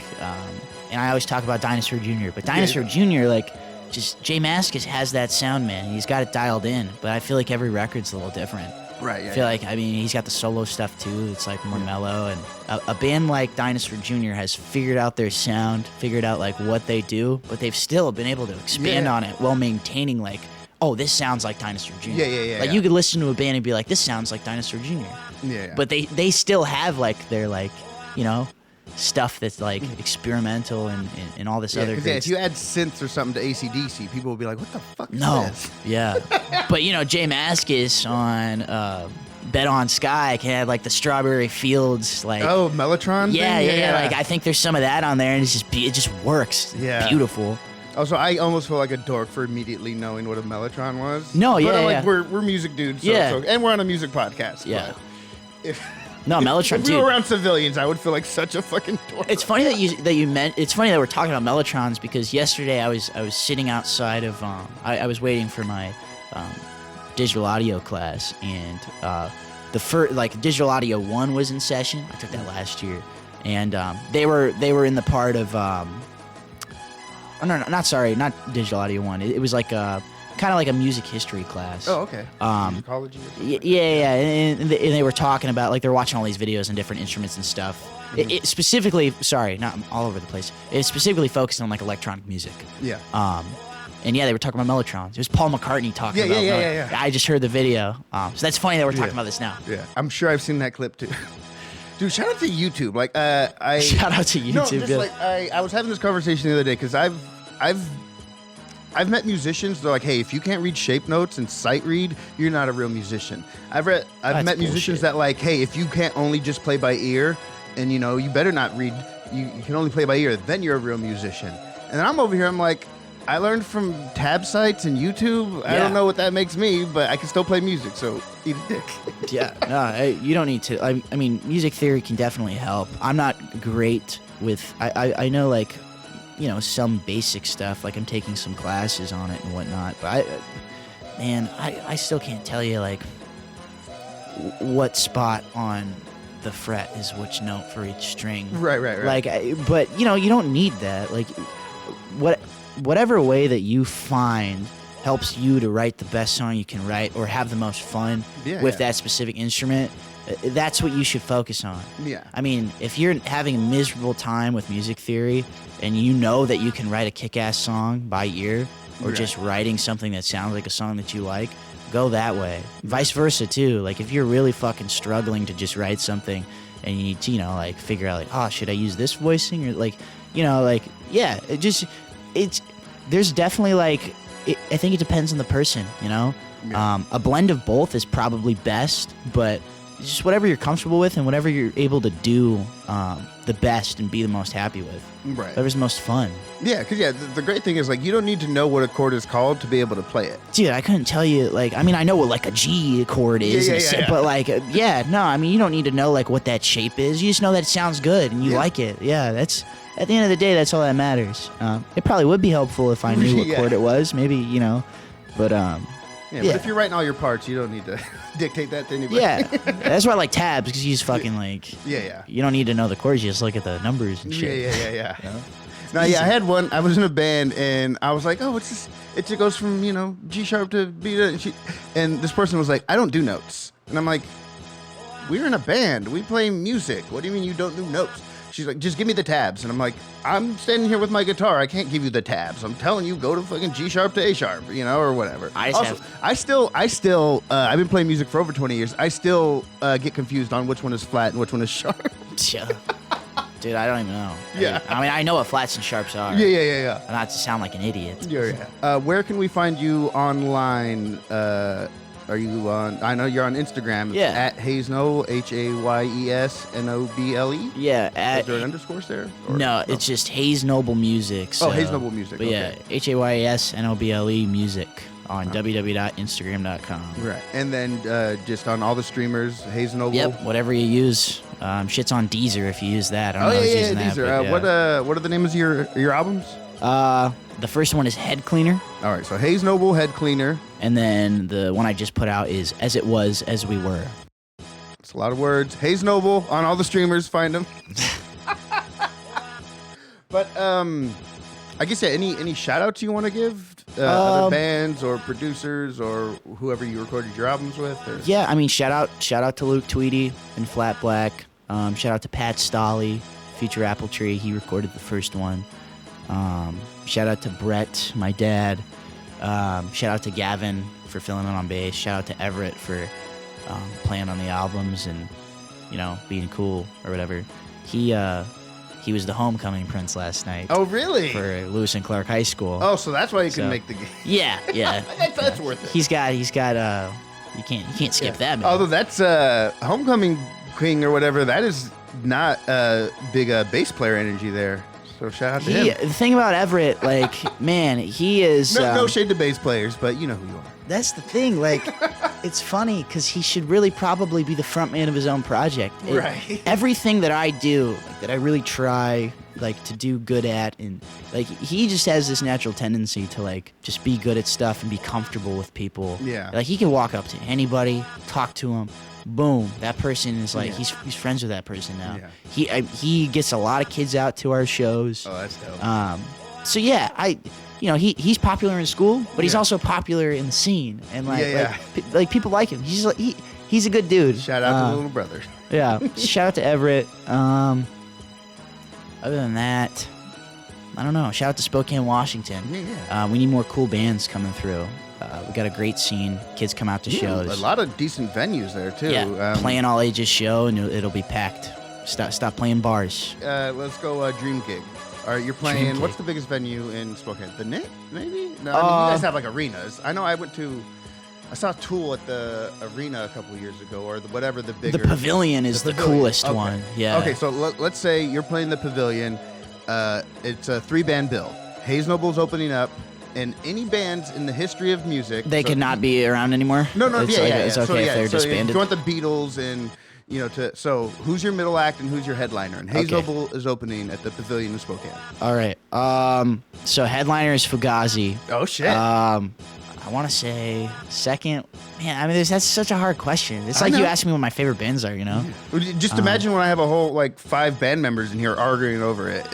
and I always talk about Dinosaur Jr., but Dinosaur Jr., like, just Jay Mascis has that sound, man. He's got it dialed in, but I feel like every record's a little different. Right, yeah. I feel like, I mean, he's got the solo stuff too. It's like more mellow, and a band like Dinosaur Jr. has figured out their sound, figured out like what they do, but they've still been able to expand Yeah. on it while maintaining like, oh, this sounds like Dinosaur Jr. Yeah. Like you could listen to a band and be like, this sounds like Dinosaur Jr. Yeah. But they still have like their like, you know, stuff that's like experimental and all this other because great if you add synths or something to AC/DC, people will be like, what the fuck is No, this? yeah, but you know, Jay Mascis on Bet on Sky can have like the Strawberry Fields, like Oh, Mellotron yeah, thing? yeah. Like I think there's some of that on there, and it just works. Yeah. Beautiful. Also, I almost feel like a dork for immediately knowing what a Mellotron was. No, but yeah, like, yeah. We're music dudes, so, Yeah. and we're on a music podcast. Yeah. But if No, Mellotron, if we dude. were around civilians, I would feel like such a fucking dork. It's funny that you meant. It's funny that we're talking about Mellotrons because yesterday I was sitting outside of I was waiting for my digital audio class, and the first like digital audio 1 was in session. I took that last year, and they were in the part of oh, no, not digital audio 1. It was like kind of like a music history class. Oh, okay. Musicology or something? Yeah, and they were talking about, like, they're watching all these videos and different instruments and stuff. It specifically, sorry, not all over the place. It specifically focused on, like, electronic music. Yeah. And yeah, they were talking about Mellotrons. It was Paul McCartney talking about Yeah. I just heard the video. So that's funny that we're talking about this now. Yeah. I'm sure I've seen that clip too. Dude, shout out to YouTube. Like, I Shout out to YouTube. No, just yeah. like I was having this conversation the other day because I've met musicians. They're like, hey, if you can't read shape notes and sight read, you're not a real musician. I've That's met musicians bullshit. that like, hey, if you can't only just play by ear, and you know, you better not read. You can only play by ear. Then you're a real musician. And then I'm over here. I'm like, I learned from tab sites and YouTube. I Yeah. don't know what that makes me, but I can still play music. So eat a dick. Yeah, no, you don't need to. I mean, music theory can definitely help. I'm not great with. I know, like, you know, some basic stuff. Like, I'm taking some classes on it and whatnot. But I still can't tell you like what spot on the fret is which note for each string. Right. Like, but you know, you don't need that. Like, whatever way that you find helps you to write the best song you can write or have the most fun with that specific instrument, that's what you should focus on. Yeah. I mean, if you're having a miserable time with music theory and you know that you can write a kick-ass song by ear or Right. just writing something that sounds like a song that you like, go that way. Vice versa, too. Like, if you're really fucking struggling to just write something and you need to, you know, like, figure out, like, oh, should I use this voicing? Or, like, you know, like, yeah, there's definitely, like, I think it depends on the person, you know? Yeah. A blend of both is probably best, but just whatever you're comfortable with and whatever you're able to do the best and be the most happy with. Right. Whatever's most fun. Yeah, because the great thing is, like, you don't need to know what a chord is called to be able to play it. Dude, I couldn't tell you, like, I mean, I know what, like, a G chord is, Yeah. but, like, no, I mean, you don't need to know, like, what that shape is. You just know that it sounds good and you like it. Yeah, that's, at the end of the day, that's all that matters. It probably would be helpful if I knew what Yeah. chord it was, maybe, you know, but, Yeah, but if you're writing all your parts, you don't need to dictate that to anybody. yeah, that's why I like tabs, because you just fucking, like, Yeah. you don't need to know the chords, you just look at the numbers and shit. Yeah. You know? No, yeah, I had one. I was in a band, and I was like, "Oh, what's this?" It just goes from, you know, G sharp to B, and this person was like, "I don't do notes," and I'm like, "We're in a band. We play music. What do you mean you don't do notes?" She's like, just give me the tabs. And I'm like, I'm standing here with my guitar. I can't give you the tabs. I'm telling you, go to fucking G sharp to A sharp, or whatever. I still, I've been playing music for over 20 years. I still get confused on which one is flat and which one is sharp. Dude, I don't even know. Yeah. I mean, I know what flats and sharps are. Yeah. Not to sound like an idiot. Yeah. Where can we find you online? Are you on? I know you're on Instagram. Yeah. At Hayesnoble, HAYESNOBLE. Yeah. Is there an underscore there? No, it's just Hayes Noble Music. So, Hayes Noble Music. But okay. yeah, HAYESNOBLE Music on www.instagram.com. Right. And then just on all the streamers, Hayes Noble. Yep, whatever you use. Shit's on Deezer if you use that. I don't know who's using that. Deezer. But, What are the names of your albums? The first one is Head Cleaner. All right, so Hayes Noble, Head Cleaner. And then the one I just put out is As It Was, As We Were. It's a lot of words. Hayes Noble on all the streamers. Find them. But I guess any shout outs you want to give other bands or producers or whoever you recorded your albums with? Or? Yeah, I mean shout out to Luke Tweedy and Flat Black. Shout out to Pat Stolley, Future Apple Tree. He recorded the first one. Shout out to Brett, my dad. Shout out to Gavin for filling in on bass. Shout out to Everett for playing on the albums and being cool or whatever. He was the homecoming prince last night. Oh, really? For Lewis and Clark High School. Oh, so that's why you can make the game. Yeah. that's worth it. He's got. You can't skip that, man. Although that's homecoming king or whatever. That is not big bass player energy there. So shout out to him. The thing about Everett, man, he is... No shade to bass players, but you know who you are. That's the thing. It's funny because he should really probably be the front man of his own project. Right. Everything that I do, that I really try, to do good at, and, he just has this natural tendency to, just be good at stuff and be comfortable with people. Yeah. He can walk up to anybody, talk to him, boom, that person is he's friends with that person now. Yeah. He gets a lot of kids out to our shows. Oh, that's dope. So yeah, he's popular in school, but he's also popular in the scene, and people like him. He's a good dude. Shout out to the little brother. Yeah, shout out to Everett. Other than that, I don't know. Shout out to Spokane, Washington. Yeah. We need more cool bands coming through. We got a great scene. Kids come out to shows. A lot of decent venues there too. Yeah, playing all ages show, and it'll be packed. Stop playing bars. Let's go Dream Gig. All right, you're playing. What's the biggest venue in Spokane? The Nick, maybe? No, I mean, you guys have arenas. I know. I saw Tool at the arena a couple years ago, or whatever the bigger. The Pavilion is the coolest one. Yeah. Okay, so let's say you're playing the Pavilion. It's a 3-band bill. Hayes Noble's opening up. And any bands in the history of music, they cannot be around anymore. No, It's okay if they're disbanded. If you want the Beatles and so who's your middle act and who's your headliner? And Hayes Noble is opening at the Pavilion in Spokane. All right. So headliner is Fugazi. Oh shit. I want to say second. Man, I mean, that's such a hard question. It's like you asked me what my favorite bands are. Just imagine when I have a whole 5 band members in here arguing over it.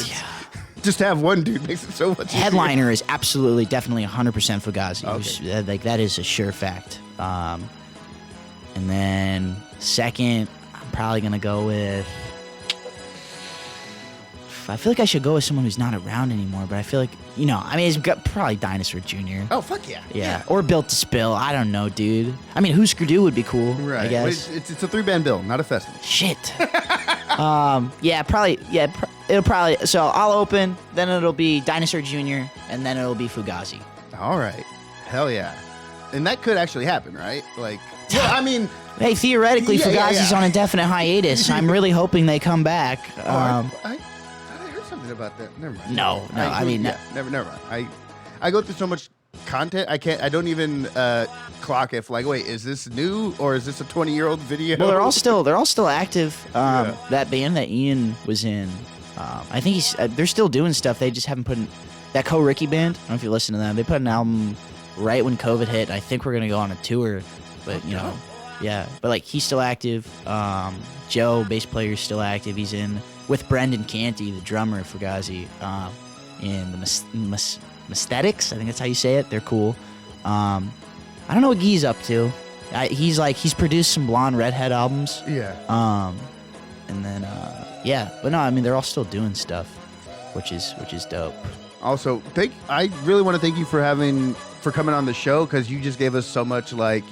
Just to have one dude makes it so much easier. Headliner is absolutely, definitely 100% Fugazi. Okay. That is a sure fact. And then second, I'm probably gonna go with. I feel like I should go with someone who's not around anymore, but I feel like it's probably Dinosaur Jr. Oh fuck yeah. Yeah. Or Built to Spill. I don't know, dude. I mean, Husker Du would be cool. Right. I guess. It's a 3-band bill, not a festival. Shit. Yeah, probably. Yeah, it'll probably. So I'll open, then it'll be Dinosaur Jr., and then it'll be Fugazi. All right. Hell yeah. And that could actually happen, right? I mean. Hey, theoretically, Fugazi's on indefinite hiatus. I'm really hoping they come back. I heard something about that. Never mind. No. Never mind. I go through so much content. I don't even clock if wait, is this new or is this a 20-year-old video? Well, they're all still active. That band that Ian was in, I think they're still doing stuff. They just haven't put in that Ricky band. I don't know if you listen to them. They put an album right when COVID hit. I think we're gonna go on a tour, but yeah. But he's still active. Joe, bass player, is still active. He's in with Brendan Canty, the drummer of Fugazi, in the Mastetics. I think that's how you say it. They're cool. I don't know what Guy's up to. He's produced some Blonde Redhead albums. Yeah. And then Yeah, but no, I mean they're all still doing stuff, which is dope. Also, I really want to thank you for coming on the show, because you just gave us so much, like,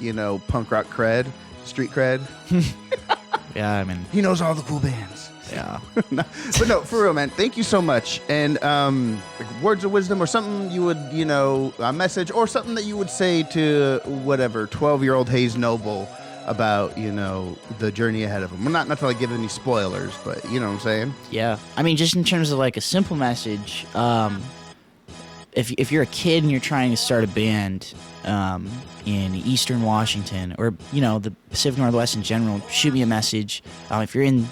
punk rock cred, street cred. Yeah, I mean, He knows all the cool bands. yeah. But no, for real, man, thank you so much. And like words of wisdom or something you would, a message or something that you would say to whatever 12-year-old Hayes Noble about, the journey ahead of him. Well, not to like give any spoilers, but you know what I'm saying? Yeah, I mean, just in terms of like a simple message, if you're a kid and you're trying to start a band in Eastern Washington or the Pacific Northwest in general, shoot me a message. If you're in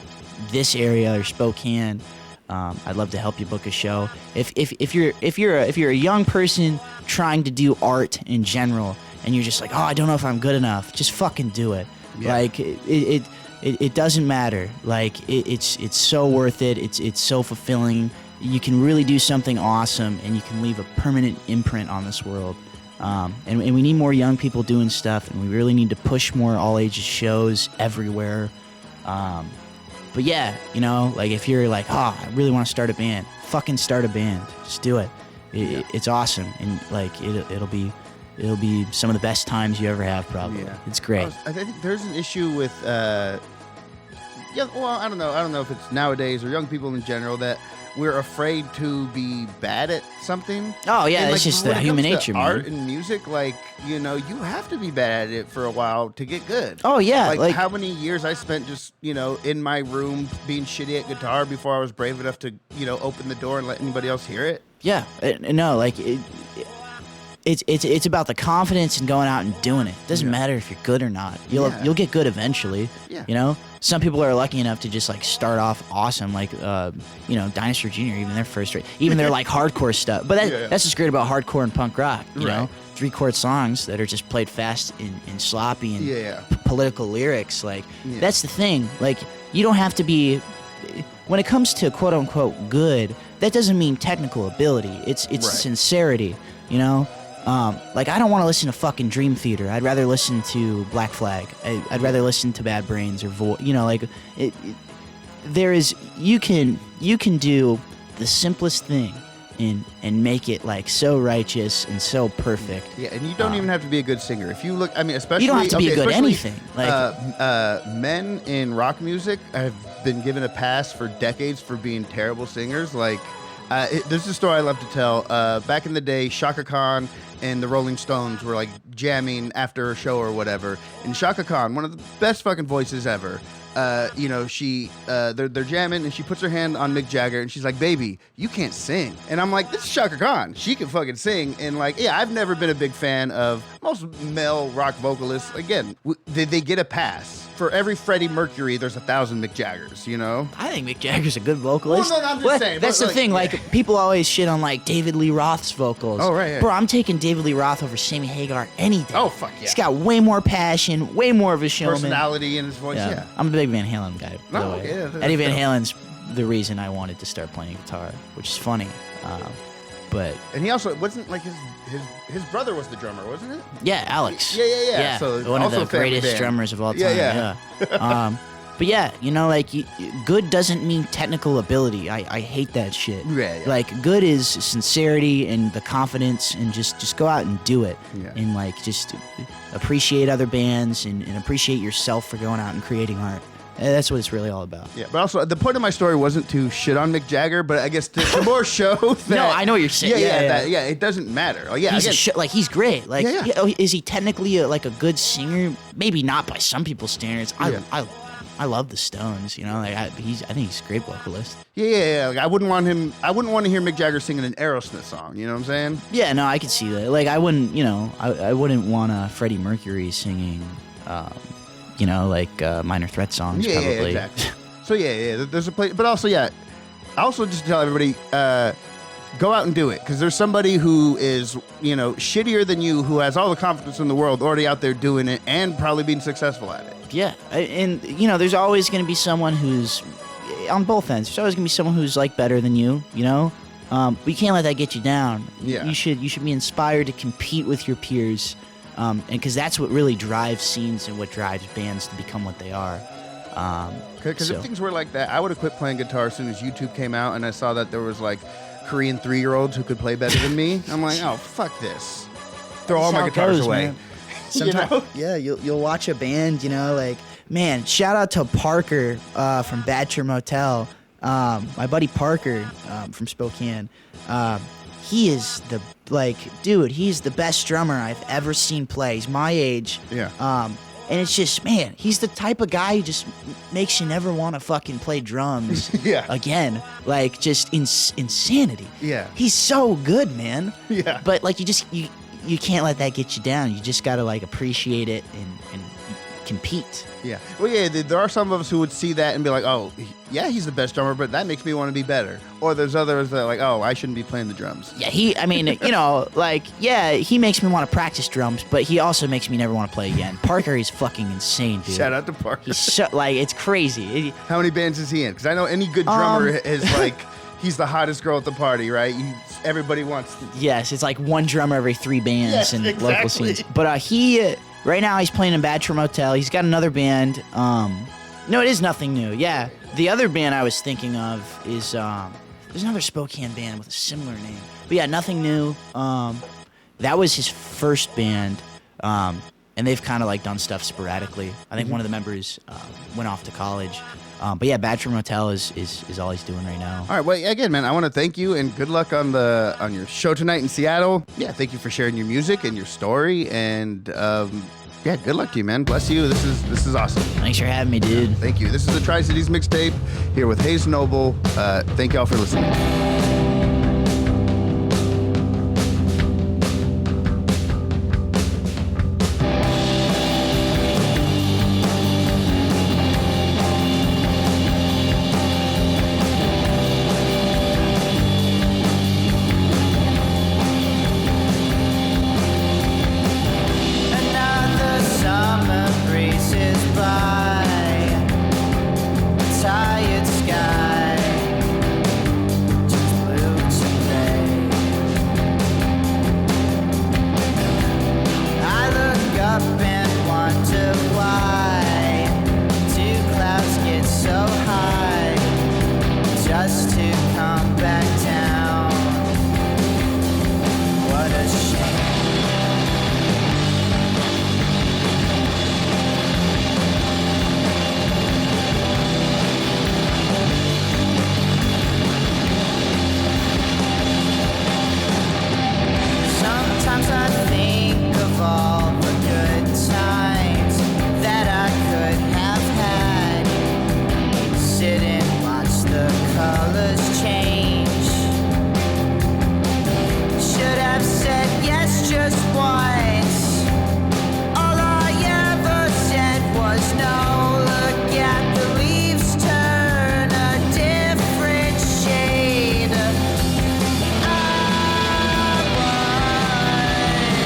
this area or Spokane, I'd love to help you book a show. If you're a young person trying to do art in general and you're just like, oh, I don't know if I'm good enough, just fucking do it. Yeah. Like it doesn't matter. Like it's so worth it. It's so fulfilling. You can really do something awesome, and you can leave a permanent imprint on this world. And we need more young people doing stuff, and we really need to push more all ages shows everywhere. But yeah, like if you're like, oh, I really want to start a band, fucking start a band. Just do it. It's awesome, and like it'll be some of the best times you ever have. Probably, it's great. I think there's an issue with I don't know if it's nowadays or young people in general that we're afraid to be bad at something. Oh yeah, and, it's like, just the human nature, man. Art and music, like you have to be bad at it for a while to get good. Oh yeah, like how many years I spent just in my room being shitty at guitar before I was brave enough to open the door and let anybody else hear it. Yeah, no, like it's about the confidence and going out and doing it. It doesn't matter if you're good or not. You'll get good eventually. Yeah. Some people are lucky enough to just like start off awesome, like Dinosaur Jr. Even their first rate, even their like hardcore stuff. But that's what's great about hardcore and punk rock. You know, 3-chord songs that are just played fast and sloppy and political lyrics. Like that's the thing. Like you don't have to be. When it comes to quote unquote good, that doesn't mean technical ability. It's sincerity. Like I don't want to listen to fucking Dream Theater. I'd rather listen to Black Flag. I'd rather listen to Bad Brains or you can do the simplest thing and make it like so righteous and so perfect. Yeah, and you don't even have to be a good singer. If you look, I mean, especially you don't have to be a good anything. Like men in rock music have been given a pass for decades for being terrible singers. Like there's a story I love to tell. Back in the day, Shaka Khan and the Rolling Stones were like jamming after a show or whatever. And Shaka Khan, one of the best fucking voices ever, they're jamming and she puts her hand on Mick Jagger and she's like, baby, you can't sing. And I'm like, this is Shaka Khan. She can fucking sing. And like, I've never been a big fan of most male rock vocalists. Again, they get a pass. For every Freddie Mercury, there's 1,000 Mick Jaggers, I think Mick Jagger's a good vocalist. Well, no, I'm just saying. That's the thing. Like, people always shit on, like, David Lee Roth's vocals. Oh, right. Bro, I'm taking David Lee Roth over Sammy Hagar any day. Oh, fuck yeah. He's got way more passion, way more of a showman. Personality in his voice, yeah. I'm a big Van Halen guy, by the way. Yeah, Eddie Van Halen's the reason I wanted to start playing guitar, which is funny. And he also wasn't like his brother was the drummer, wasn't it? Yeah, Alex. Yeah. So one of the greatest drummers of all time. Yeah. But yeah, good doesn't mean technical ability. I hate that shit. Yeah. Like good is sincerity and the confidence and just go out and do it. Yeah. And like just appreciate other bands and appreciate yourself for going out and creating art. That's what it's really all about. Yeah, but also the point of my story wasn't to shit on Mick Jagger, but I guess to more show that. No, I know what you're saying. Yeah, it doesn't matter. Oh, yeah, he's great. Like, is he technically a good singer? Maybe not by some people's standards. I love the Stones. Like I think he's a great vocalist. Yeah. Like, I wouldn't want to hear Mick Jagger singing an Aerosmith song. You know what I'm saying? Yeah, no, I could see that. Like I wouldn't, I wouldn't want Freddie Mercury singing. Minor Threat songs, probably. Yeah, exactly. So, there's a place. But also, also just tell everybody, go out and do it. Because there's somebody who is, shittier than you, who has all the confidence in the world, already out there doing it and probably being successful at it. Yeah. And, there's always going to be someone who's, on both ends, there's always going to be someone who's, better than you, But you can't let that get you down. Yeah. You should be inspired to compete with your peers. And because that's what really drives scenes and what drives bands to become what they are. Because So- if things were like that, I would have quit playing guitar as soon as YouTube came out, and I saw that there was like Korean 3-year-olds who could play better than me. I'm like, oh, fuck this. Throw all That's my how it guitars goes, away. man. You know? Yeah, you'll watch a band, like, man, shout out to Parker from Badger Motel. My buddy Parker from Spokane. He is he's the best drummer I've ever seen play. He's my age. Yeah. And it's just, man, he's the type of guy who just makes you never want to fucking play drums Yeah. again. Like, just insanity. Yeah. He's so good, man. Yeah. But, like, you can't let that get you down. You just got to, like, appreciate it and compete. Yeah. Well, yeah, there are some of us who would see that and be like, oh, yeah, he's the best drummer, but that makes me want to be better. Or there's others that are like, oh, I shouldn't be playing the drums. Yeah, he makes me want to practice drums, but he also makes me never want to play again. Parker is fucking insane, dude. Shout out to Parker. He's so, like, it's crazy. How many bands is he in? Because I know any good drummer is like, he's the hottest girl at the party, right? Everybody wants. Yes, it's like one drummer every 3 bands Yes, in local exactly. scenes. But he, right now, he's playing in Bachelor Motel. He's got another band. No, it is Nothing New. Yeah, the other band I was thinking of is there's another Spokane band with a similar name. But yeah, Nothing New. That was his first band. And they've kind of like done stuff sporadically. I think one of the members went off to college. But yeah, Bachelor Motel is all he's doing right now. All right, well, again, man, I want to thank you and good luck on your show tonight in Seattle. Yeah, thank you for sharing your music and your story, and yeah, good luck to you, man. Bless you. This is awesome. Thanks for having me, dude. Thank you. This is the Tri-Cities Mixtape here with Hayes Noble. Thank y'all for listening. Another summer breezes by, tired sky, just blue today. I look up and wonder why do clouds get so high just to come back down. What a shame. Sometimes I think of all the good times that I could have had. Sit and watch the colors change. Should have said yes just once. All I ever said was no. Look at the leaves turn a different shade. I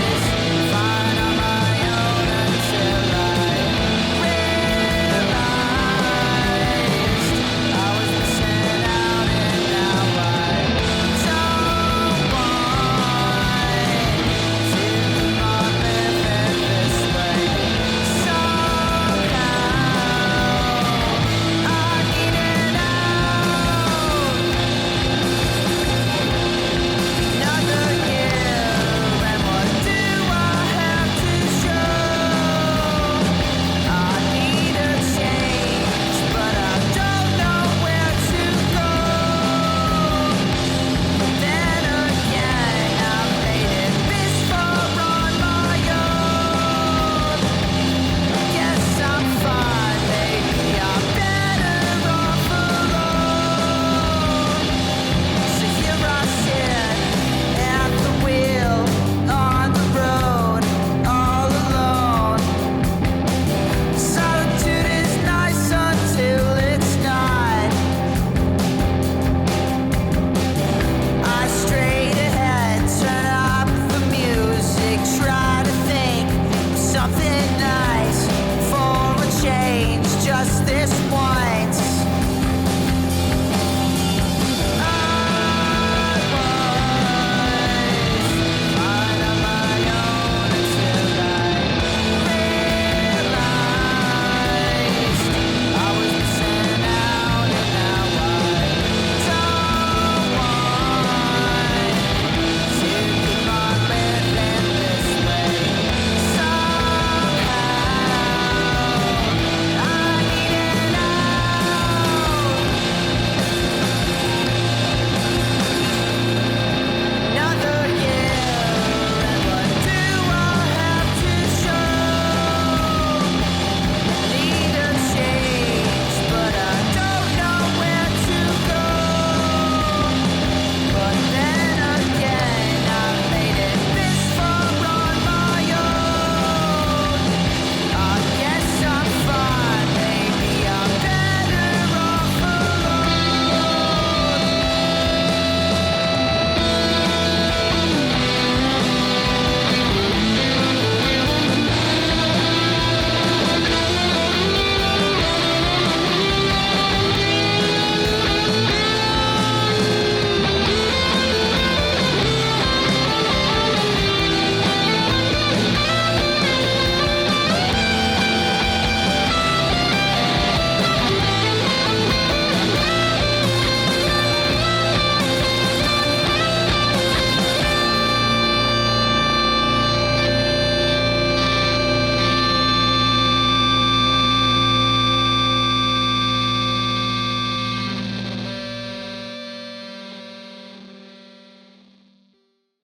was fine on my own until I realized I was missing out, and now I don't want to keep on living this way. Somehow I need it out. Another year, and what do I have to show? I need a change, but I don't know where to go. Then again, I made it this far on my own. Guess I'm fine, maybe I'm better off alone. So here I sit at the wheel on the road, all alone. Solitude is nice until it's not. I straight ahead, turn up the music, try to think of something nice for a change, just this one.